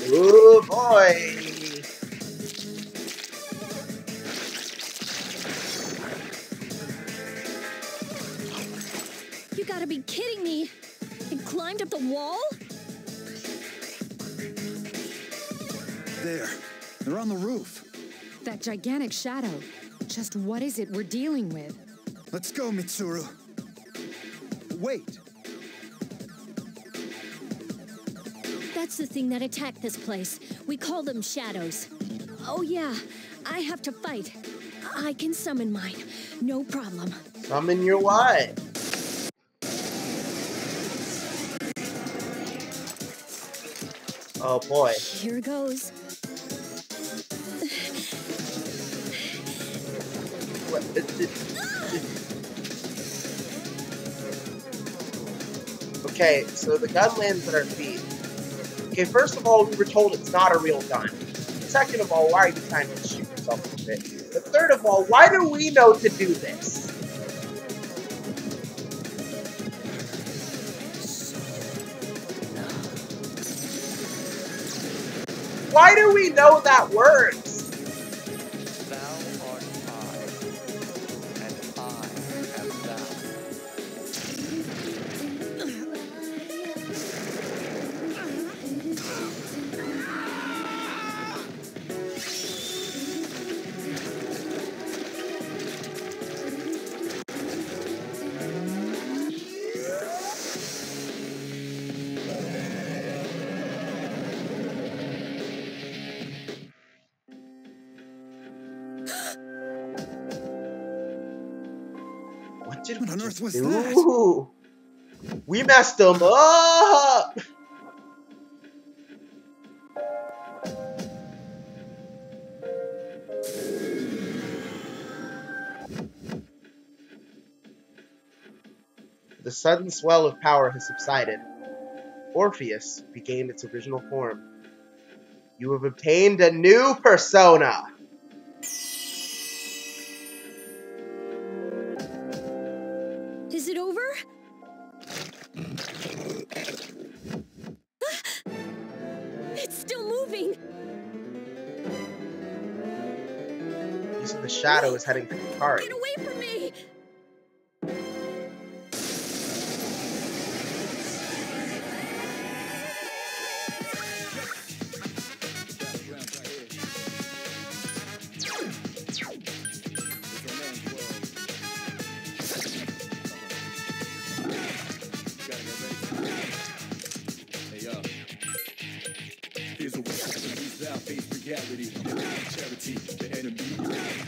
Oh boy! You gotta be kidding me! It climbed up the wall? There. They're on the roof. That gigantic shadow. Just what is it we're dealing with? Let's go, Mitsuru. Wait. That's the thing that attacked this place. We call them shadows. Oh yeah, I have to fight. I can summon mine. No problem. Summon your what? Oh boy. Here goes. Okay, so the gun lands at our feet. Okay, first of all, we were told it's not a real gun. Second of all, why are you trying to shoot yourself with it? But third of all, why do we know to do this? Why do we know that words? Thou art I, and I am thou. What on earth was that? Ooh, we messed them up! The sudden swell of power has subsided. Orpheus regained its original form. You have obtained a new persona! Is it over? It's still moving! You see the shadow is heading for Yukari. Get away from me! Reality, charity, the enemy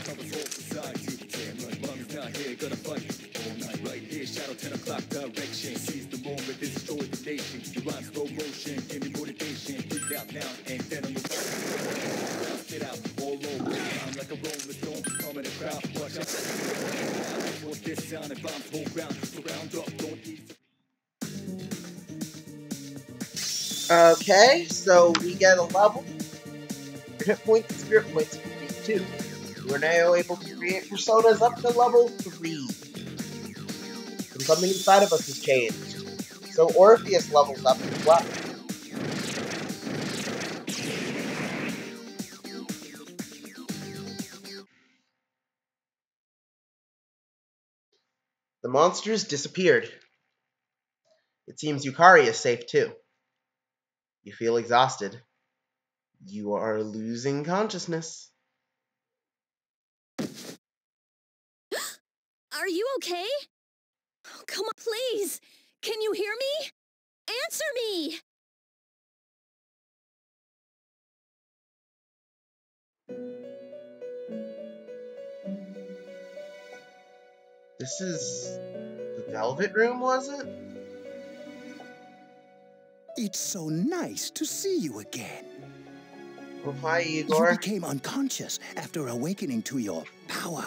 covers all society. Damn right, mommy's not here, gonna fight all night. Right here, shadow 10 o'clock direction. Seize the moment, destroy the nation. You rhyme slow motion, give me motivation. Breathe out now, and then I'm gonna spit out all over. I'm like a rolling stone, I'm in the crowd. Watch out, for this sound and bombs hold ground. Surround up, don't eat. Okay, so we get a level. Hit points and spirit points for these two. You are now able to create personas up to level 3. And something inside of us has changed. So Orpheus levels up as well. The monsters disappeared. It seems Yukari is safe too. You feel exhausted. You are losing consciousness. Are you okay? Oh, come on, please! Can you hear me? Answer me! This is the Velvet Room, was it? It's so nice to see you again. Oh, hi, Igor. You became unconscious after awakening to your power.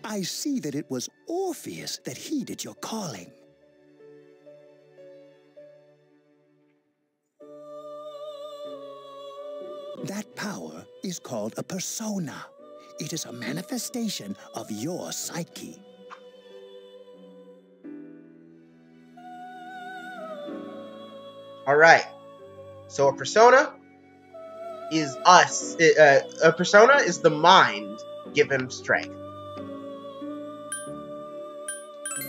I see that it was Orpheus that heeded your calling. That power is called a persona. It is a manifestation of your psyche. Alright. So a persona is us. A persona is the mind given strength.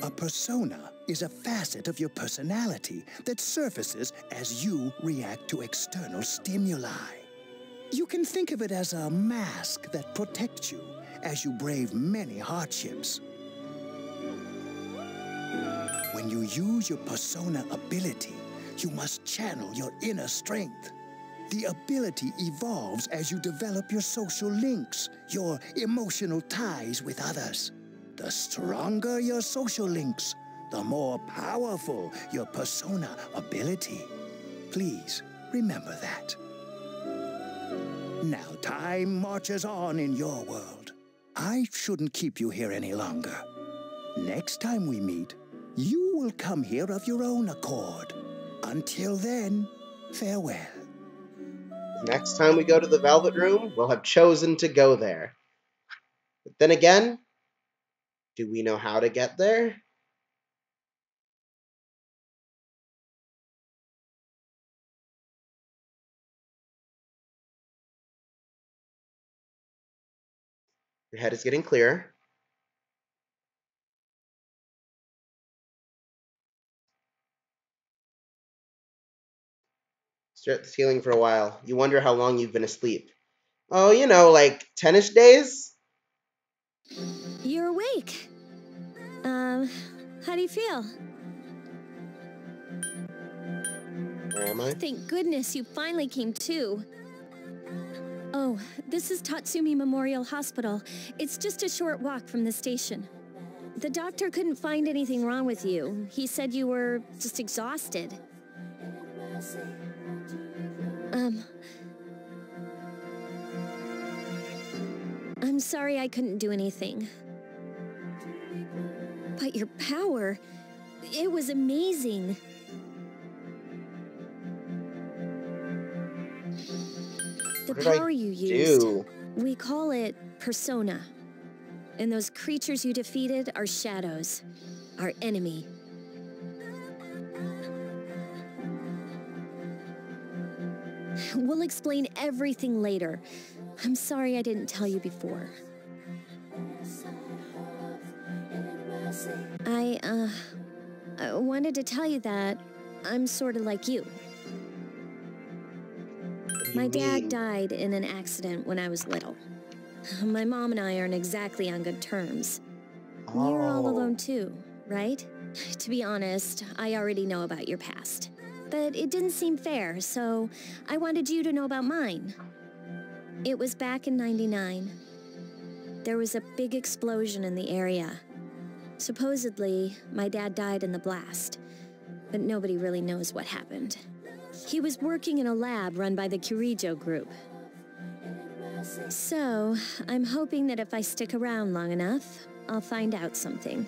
A persona is a facet of your personality that surfaces as you react to external stimuli. You can think of it as a mask that protects you as you brave many hardships. When you use your persona ability, you must channel your inner strength. The ability evolves as you develop your social links, your emotional ties with others. The stronger your social links, the more powerful your persona ability. Please remember that. Now time marches on in your world. I shouldn't keep you here any longer. Next time we meet, you will come here of your own accord. Until then, farewell. Next time we go to the Velvet Room, we'll have chosen to go there. But then again, do we know how to get there? Your head is getting clearer. Stare at the ceiling for a while. You wonder how long you've been asleep. Oh, you know, like 10-ish days? You're awake. How do you feel? Where am I? Thank goodness you finally came to. Oh, this is Tatsumi Memorial Hospital. It's just a short walk from the station. The doctor couldn't find anything wrong with you. He said you were just exhausted. I'm sorry I couldn't do anything. But your power, it was amazing. The power you used, we call it persona. And those creatures you defeated are shadows, our enemy. We'll explain everything later. I'm sorry I didn't tell you before. I wanted to tell you that I'm sort of like you. My dad died in an accident when I was little. My mom and I aren't exactly on good terms. You're all alone too, right? To be honest, I already know about your past. But it didn't seem fair, so I wanted you to know about mine. It was back in '99. There was a big explosion in the area. Supposedly, my dad died in the blast, but nobody really knows what happened. He was working in a lab run by the Kirijo group. So, I'm hoping that if I stick around long enough, I'll find out something.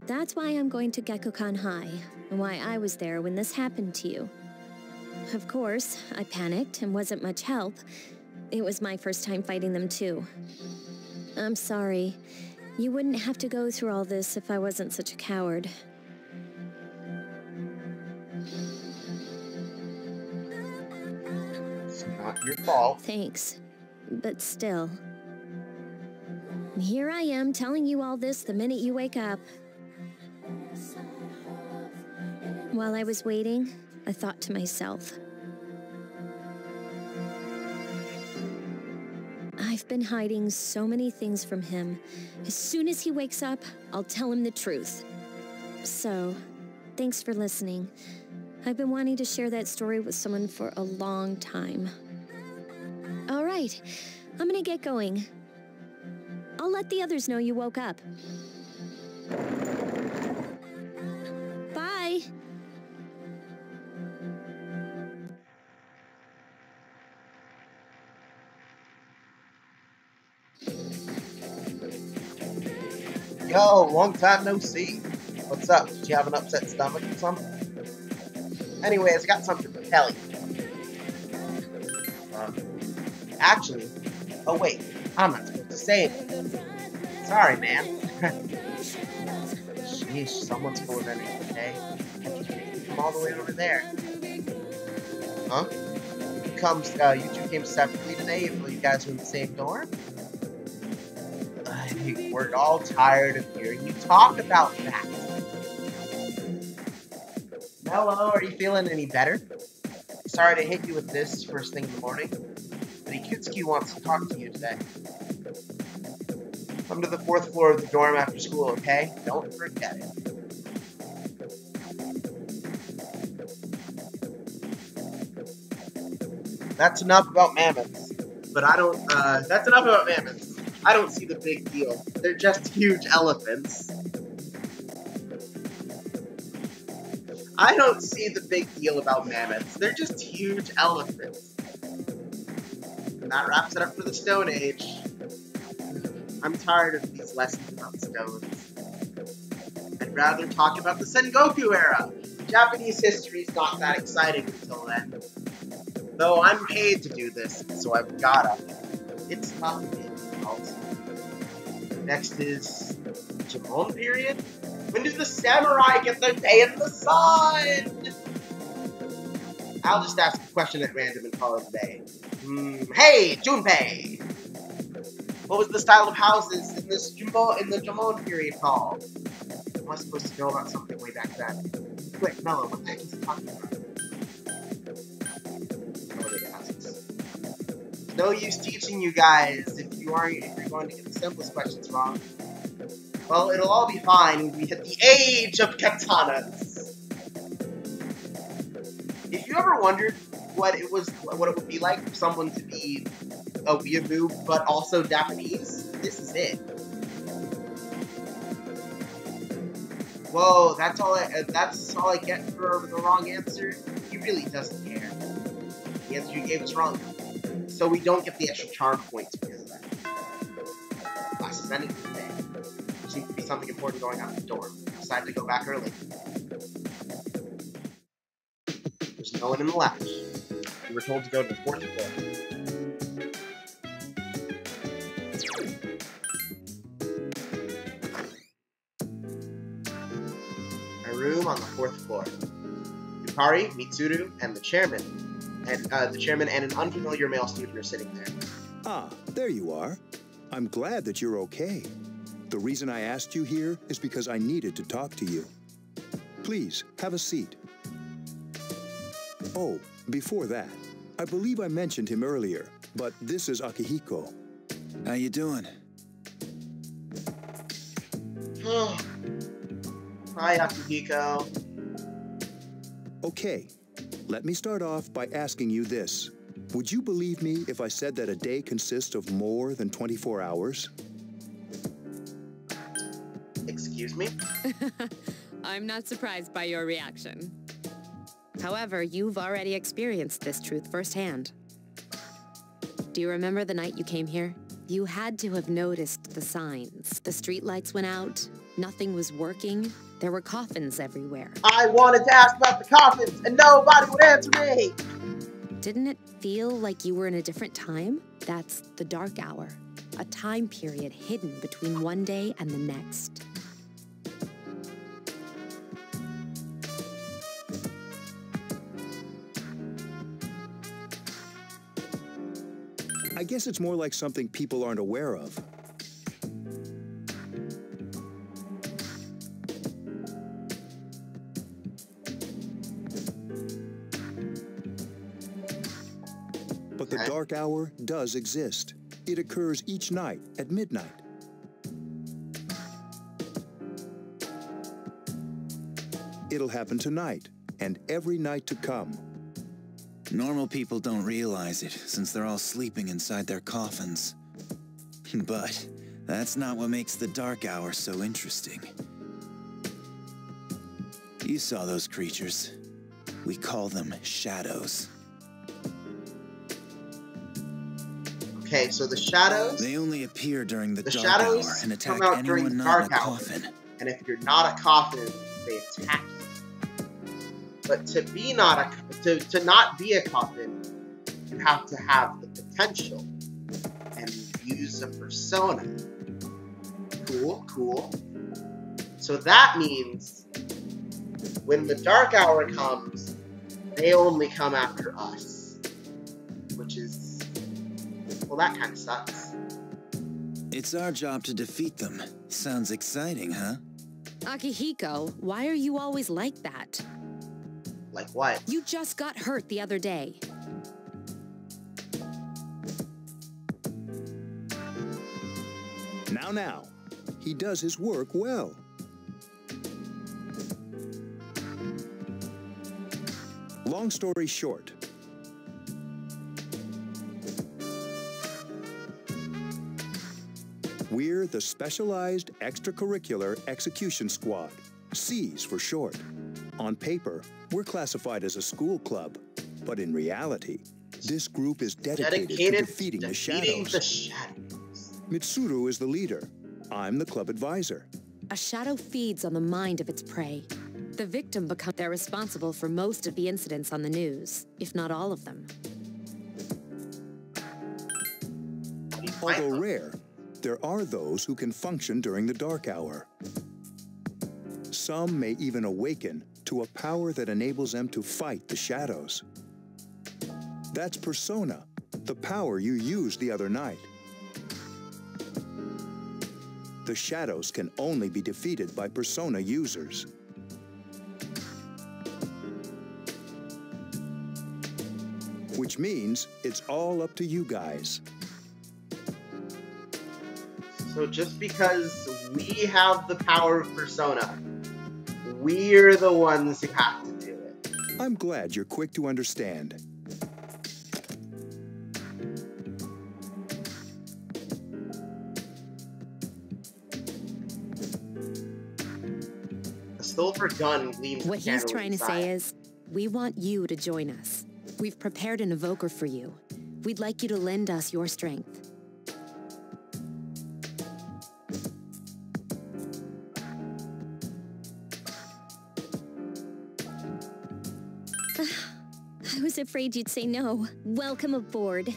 That's why I'm going to Gekkoukan High, and why I was there when this happened to you. Of course, I panicked and wasn't much help. It was my first time fighting them too. I'm sorry. You wouldn't have to go through all this if I wasn't such a coward. It's not your fault. Thanks. But still. Here I am telling you all this the minute you wake up. While I was waiting, I thought to myself, I've been hiding so many things from him. As soon as he wakes up, I'll tell him the truth. So, thanks for listening. I've been wanting to share that story with someone for a long time. All right, I'm gonna get going. I'll let the others know you woke up. Bye. Yo, long time no see. What's up? Did you have an upset stomach or something? Anyways, I got something to tell you. Actually, oh wait, I'm not supposed to say it. Sorry, man. Sheesh, someone's full of energy today. From all the way over there. Huh? You two came separately today, even though you guys were in the same dorm? We're all tired of hearing you talk about that. Hello, are you feeling any better? Sorry to hit you with this first thing in the morning, but Ikutsuki wants to talk to you today. Come to the 4th floor of the dorm after school, okay? Don't forget it. That's enough about mammoths. But that's enough about mammoths. I don't see the big deal. They're just huge elephants. I don't see the big deal about mammoths. They're just huge elephants. And that wraps it up for the Stone Age. I'm tired of these lessons about stones. I'd rather talk about the Sengoku era. Japanese history's not that exciting until then. Though I'm paid to do this, so I've gotta. It's not difficult. Next is Jomon period? When did the samurai get their day in the sun? I'll just ask a question at random and call it a day. Hey, Junpei! What was the style of houses in the Jomon period called? Am I supposed to know about something way back then? Quick, Mello, what the heck is he talking about? No use teaching you guys if you're going to get the simplest questions wrong. Well, it'll all be fine when we hit the age of katanas. If you ever wondered what it would be like for someone to be a weeaboo but also Japanese, this is it. Whoa, that's all I get for the wrong answer? He really doesn't care. The answer you gave was wrong. So we don't get the extra charm points because of that. Classes ended for the day. There seems to be something important going on at the dorm. Decided to go back early. There's no one in the lounge. We were told to go to the 4th floor. A room on the 4th floor. Yukari, Mitsuru, and the chairman and an unfamiliar male student are sitting there. Ah, there you are. I'm glad that you're okay. The reason I asked you here is because I needed to talk to you. Please, have a seat. Oh, before that, I believe I mentioned him earlier, but this is Akihiko. How you doing? Hi, Akihiko. Okay, let me start off by asking you this. Would you believe me if I said that a day consists of more than 24 hours? Excuse me? I'm not surprised by your reaction. However, you've already experienced this truth firsthand. Do you remember the night you came here? You had to have noticed the signs. The streetlights went out, nothing was working, there were coffins everywhere. I wanted to ask about the coffins, and nobody would answer me! Didn't it feel like you were in a different time? That's the dark hour, a time period hidden between one day and the next. I guess it's more like something people aren't aware of. But the dark hour does exist. It occurs each night at midnight. It'll happen tonight and every night to come. Normal people don't realize it, since they're all sleeping inside their coffins. But that's not what makes the dark hour so interesting. You saw those creatures. We call them shadows. Okay, so the shadows... They only appear during the dark shadows hour and attack come out during anyone the not dark in a hour. coffin. And if you're not a coffin, they attack you. But to not be a coffin, you have to have the potential. And use a persona. Cool, cool. So that means when the Dark Hour comes, they only come after us. Which is... well, that kind of sucks. It's our job to defeat them. Sounds exciting, huh? Akihiko, why are you always like that? Like what? You just got hurt the other day. Now. He does his work well. Long story short, we're the Specialized Extracurricular Execution Squad, SEAS for short. On paper, we're classified as a school club, but in reality, this group is dedicated to defeating the shadows. Mitsuru is the leader. I'm the club advisor. A shadow feeds on the mind of its prey. The victim becomes... they're responsible for most of the incidents on the news, if not all of them. Although rare, there are those who can function during the dark hour. Some may even awaken to a power that enables them to fight the shadows. That's Persona, the power you used the other night. The shadows can only be defeated by Persona users. Which means it's all up to you guys. So just because we have the power of Persona, we're the ones who have to do it. I'm glad you're quick to understand. Silver gun gleams. What he's trying to say is, we want you to join us. We've prepared an evoker for you. We'd like you to lend us your strength. I was afraid you'd say no. Welcome aboard.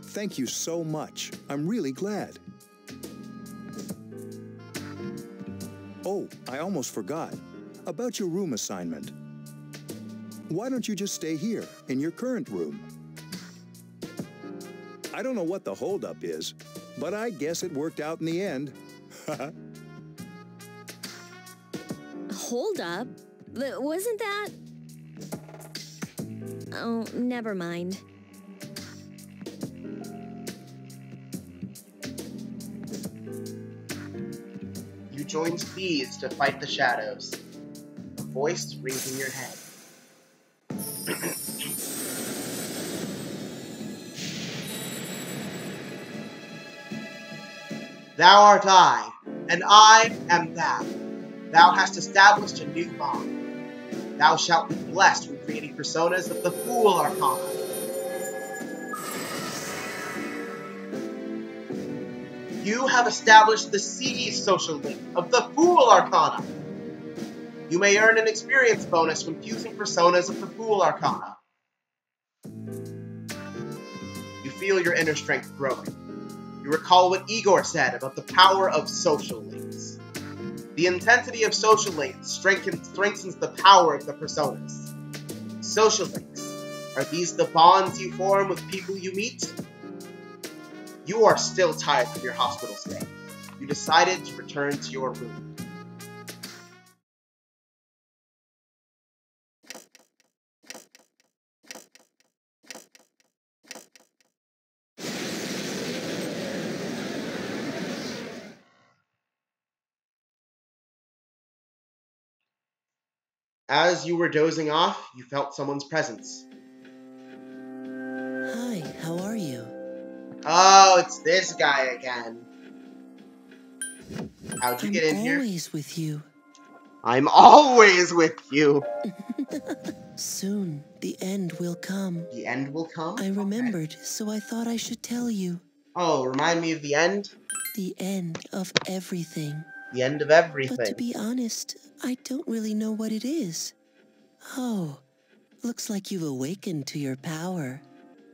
Thank you so much. I'm really glad. Oh, I almost forgot. About your room assignment. Why don't you just stay here, in your current room? I don't know what the holdup is, but I guess it worked out in the end. Hold up? Wasn't that... oh, never mind. You join SEAS to fight the shadows. A voice rings in your head. Thou art I, and I am thou. Thou hast established a new bond. Thou shalt be blessed when creating personas of the Fool Arcana. You have established the SEAS social link of the Fool Arcana. You may earn an experience bonus when fusing personas of the Fool Arcana. You feel your inner strength growing. You recall what Igor said about the power of social links. The intensity of social links strengthens the power of the personas. Social links, are these the bonds you form with people you meet? You are still tired from your hospital stay. You decided to return to your room. As you were dozing off, you felt someone's presence. Hi, how are you? Oh, it's this guy again. How'd you get in here? I'm always with you. I'm always with you. Soon, the end will come. The end will come? I remembered, so I thought I should tell you. Oh, remind me of the end? The end of everything. The end of everything. But to be honest, I don't really know what it is. Oh, looks like you've awakened to your power.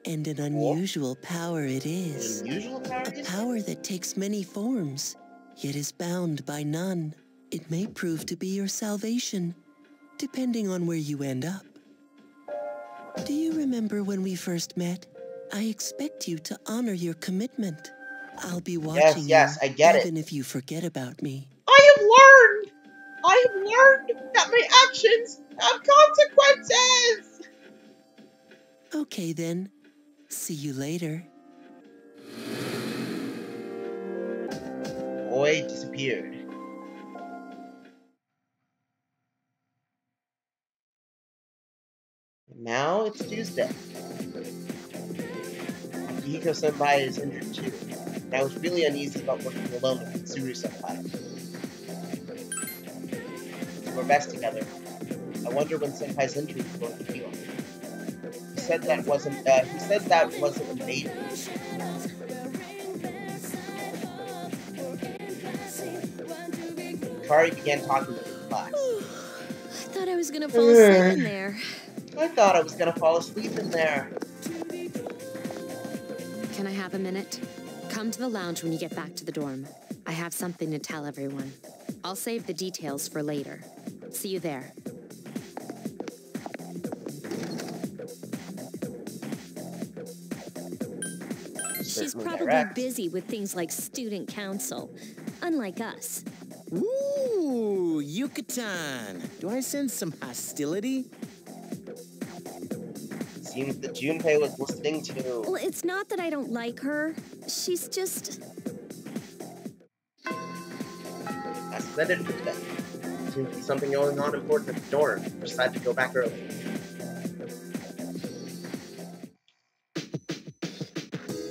And an unusual power it is. Unusual power? A power that takes many forms, yet is bound by none. It may prove to be your salvation, depending on where you end up. Do you remember when we first met? I expect you to honor your commitment. I'll be watching yes, I get even if you forget about me. I have learned that my actions have consequences! Okay then. See you later. Boy disappeared. Now it's Tuesday. Akihiko Senpai is injured too, and I was really uneasy about working alone with Mitsuru Senpai. We're best together. I wonder when Senpai's injury is going to heal. He said that wasn't a major. Kari began talking to the class. I thought I was gonna fall asleep in there. I thought I was gonna fall asleep in there. Can I have a minute? Come to the lounge when you get back to the dorm. I have something to tell everyone. I'll save the details for later. See you there. She's probably busy with things like student council, unlike us. Ooh, Yucatan. Do I sense some hostility? Seems that Junpei was listening to. Well, it's not that I don't like her. She's just... I said it for today. Seems to be something going on important at the dorm. Decided to go back early.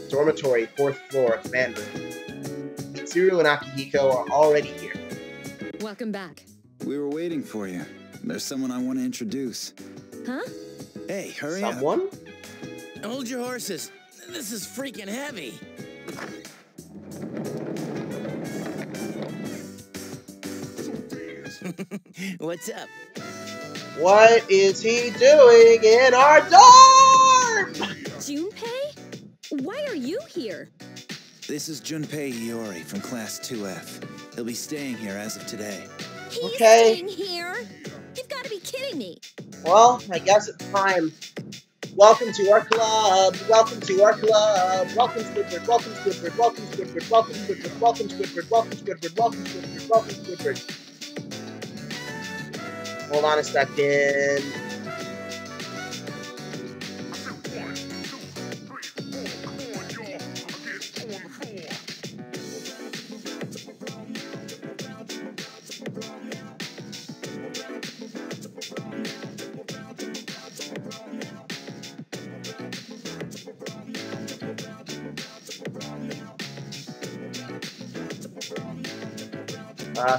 Dormitory, 4th floor, command room. Mitsuru and Akihiko are already here. Welcome back. We were waiting for you. There's someone I want to introduce. Huh? Hey, hurry Someone? up. Hold your horses. This is freaking heavy. What's up? What is he doing in our dorm? Junpei? Why are you here? This is Junpei Iori from Class 2F. He'll be staying here as of today. He's staying here? You've got to be kidding me. Well, I guess it's time. Welcome to our club. Welcome to our club. Welcome Squidward. Welcome Squidward. Welcome Squidward. Welcome Squidward. Welcome Squidward. Welcome Squidward. Welcome Squidward. Welcome Squidward. Hold on a second.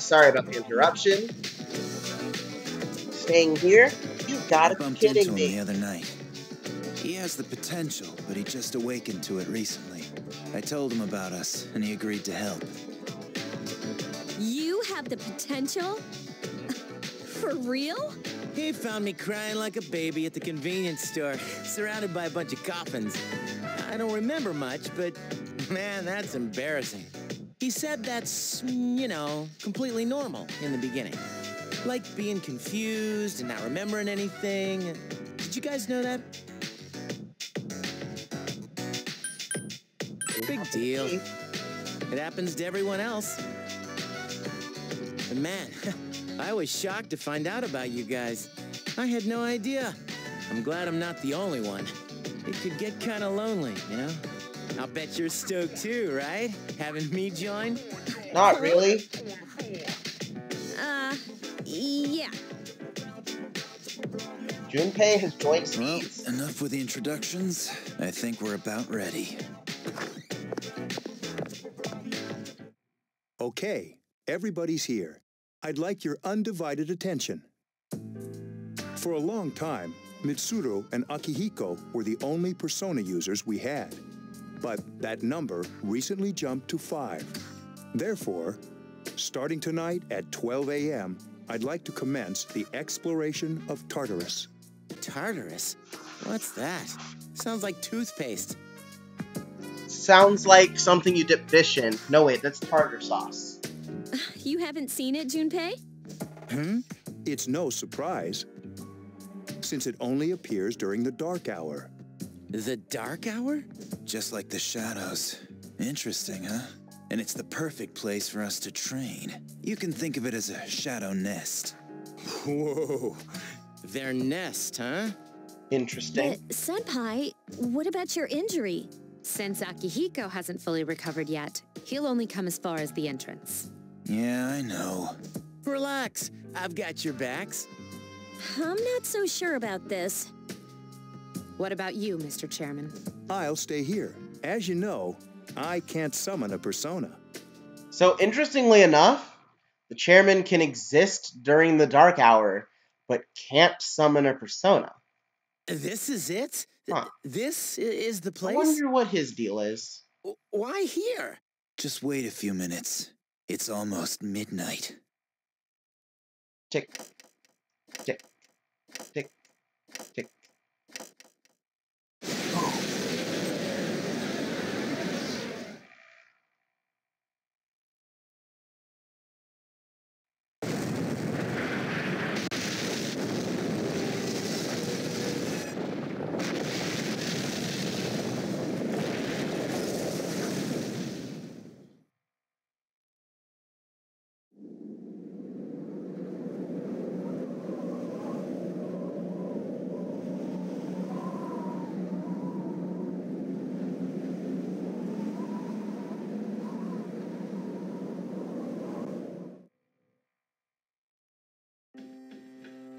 Sorry about the interruption. Staying here? You gotta be kidding me. The other night. He has the potential, but he just awakened to it recently. I told him about us, and he agreed to help. You have the potential? For real? He found me crying like a baby at the convenience store, surrounded by a bunch of coffins. I don't remember much, but man, that's embarrassing. He said that's, you know, completely normal in the beginning. Like being confused and not remembering anything. Did you guys know that? Big deal. It happens to everyone else. But man, I was shocked to find out about you guys. I had no idea. I'm glad I'm not the only one. It could get kind of lonely, you know? I'll bet you're stoked too, right? Having me join? Not really. Yeah. Junpei has joined Steve's. Well, enough with the introductions. I think we're about ready. Okay, everybody's here. I'd like your undivided attention. For a long time, Mitsuru and Akihiko were the only Persona users we had. But that number recently jumped to 5. Therefore, starting tonight at 12 a.m., I'd like to commence the exploration of Tartarus. Tartarus? What's that? Sounds like toothpaste. Sounds like something you dip fish in. No, wait, that's tartar sauce. You haven't seen it, Junpei? It's no surprise, since it only appears during the dark hour. The dark hour? Just like the shadows. Interesting, huh? And it's the perfect place for us to train. You can think of it as a shadow nest. Whoa. Their nest, huh? Interesting. But, Senpai, what about your injury? Since Akihiko hasn't fully recovered yet, he'll only come as far as the entrance. Yeah, I know. Relax. I've got your backs. I'm not so sure about this. What about you, Mr. Chairman? I'll stay here. As you know, I can't summon a persona. So, interestingly enough, the chairman can exist during the dark hour, but can't summon a persona. This is it? Huh. This is the place? I wonder what his deal is. Why here? Just wait a few minutes. It's almost midnight. Tick, tick, tick, tick.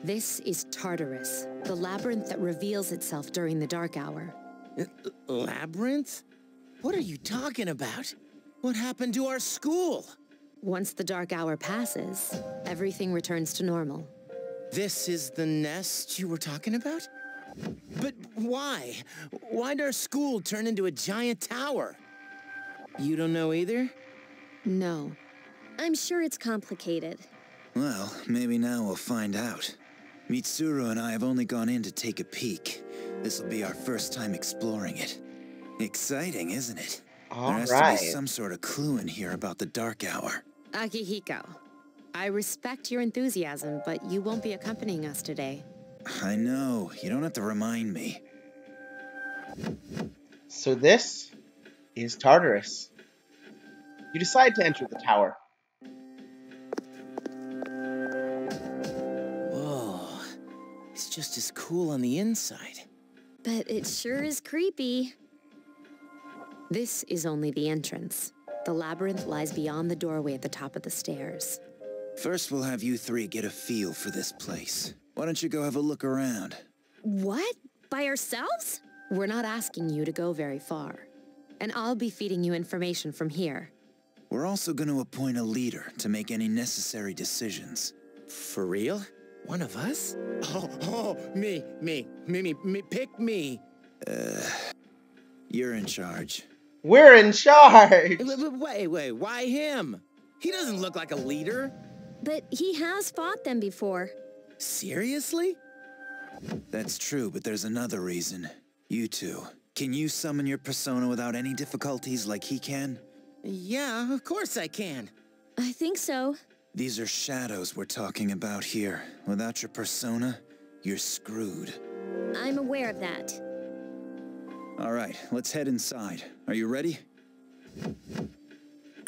This is Tartarus, the labyrinth that reveals itself during the dark hour. Labyrinth? What are you talking about? What happened to our school? Once the dark hour passes, everything returns to normal. This is the nest you were talking about? But why? Why'd our school turn into a giant tower? You don't know either? No. I'm sure it's complicated. Well, maybe now we'll find out. Mitsuru and I have only gone in to take a peek. This'll be our first time exploring it. Exciting, isn't it? All there has right. to be some sort of clue in here about the dark hour. Akihiko, I respect your enthusiasm, but you won't be accompanying us today. I know. You don't have to remind me. So this is Tartarus. You decide to enter the tower. Whoa. It's just as cool on the inside. But it sure is creepy. This is only the entrance. The labyrinth lies beyond the doorway at the top of the stairs. First, we'll have you three get a feel for this place. Why don't you go have a look around? What? By ourselves? We're not asking you to go very far. And I'll be feeding you information from here. We're also going to appoint a leader to make any necessary decisions. For real? One of us? Oh, me, pick me. You're in charge. We're in charge! Wait, why him? He doesn't look like a leader. But he has fought them before. Seriously? That's true, but there's another reason. You two, can you summon your persona without any difficulties like he can? Yeah, of course I can. I think so. These are shadows we're talking about here. Without your persona, you're screwed. I'm aware of that. All right, let's head inside. Are you ready?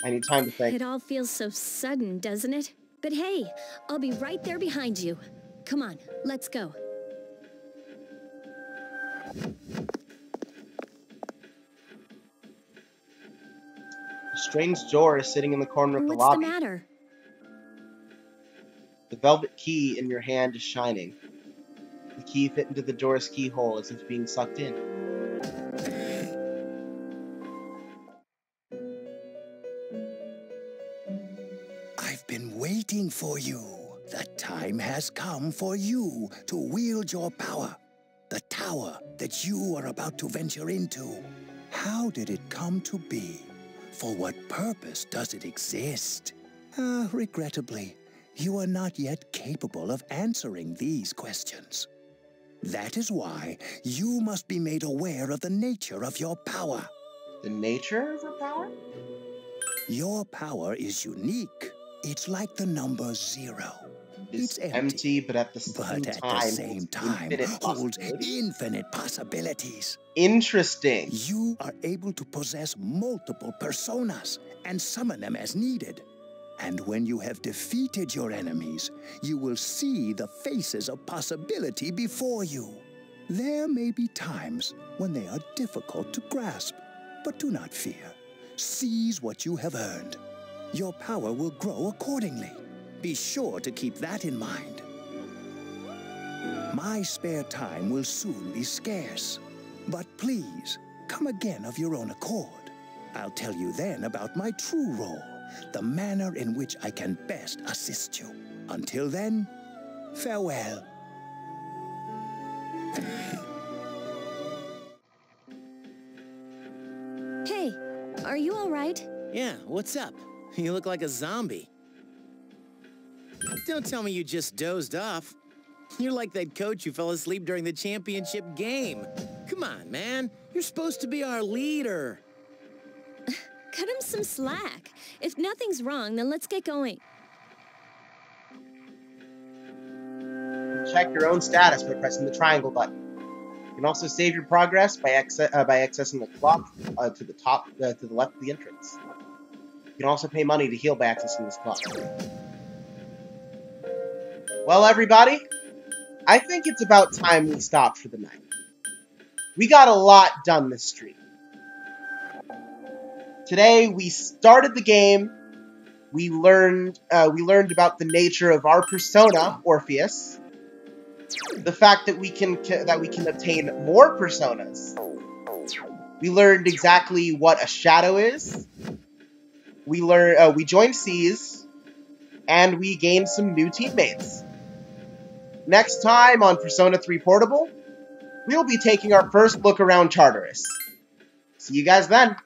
I need time to think. It all feels so sudden, doesn't it? But hey, I'll be right there behind you. Come on, let's go. A strange door is sitting in the corner of the What's lobby. the matter? The velvet key in your hand is shining. The key fit into the door's keyhole as if being sucked in. I've been waiting for you. The time has come for you to wield your power. The tower that you are about to venture into. How did it come to be? For what purpose does it exist? Regrettably, you are not yet capable of answering these questions. That is why you must be made aware of the nature of your power. The nature of her power? Your power is unique. It's like the number 0. It's empty, but at the same time, holds infinite possibilities. Interesting. You are able to possess multiple personas and summon them as needed. And when you have defeated your enemies, you will see the faces of possibility before you. There may be times when they are difficult to grasp, but do not fear. Seize what you have earned. Your power will grow accordingly. Be sure to keep that in mind. My spare time will soon be scarce, but please, come again of your own accord. I'll tell you then about my true role, the manner in which I can best assist you. Until then, farewell. Hey, are you all right? Yeah, what's up? You look like a zombie. Don't tell me you just dozed off. You're like that coach who fell asleep during the championship game. Come on, man. You're supposed to be our leader. Cut him some slack. If nothing's wrong, then let's get going. Check your own status by pressing the triangle button. You can also save your progress by accessing the clock to the left of the entrance. You can also pay money to heal by accessing this clock. Well, everybody, I think it's about time we stopped for the night. We got a lot done this stream. Today, we started the game. We learned about the nature of our persona, Orpheus. The fact that we can obtain more personas. We learned exactly what a shadow is. We joined Seas, and we gained some new teammates. Next time on Persona 3 Portable, we'll be taking our first look around Tartarus. See you guys then.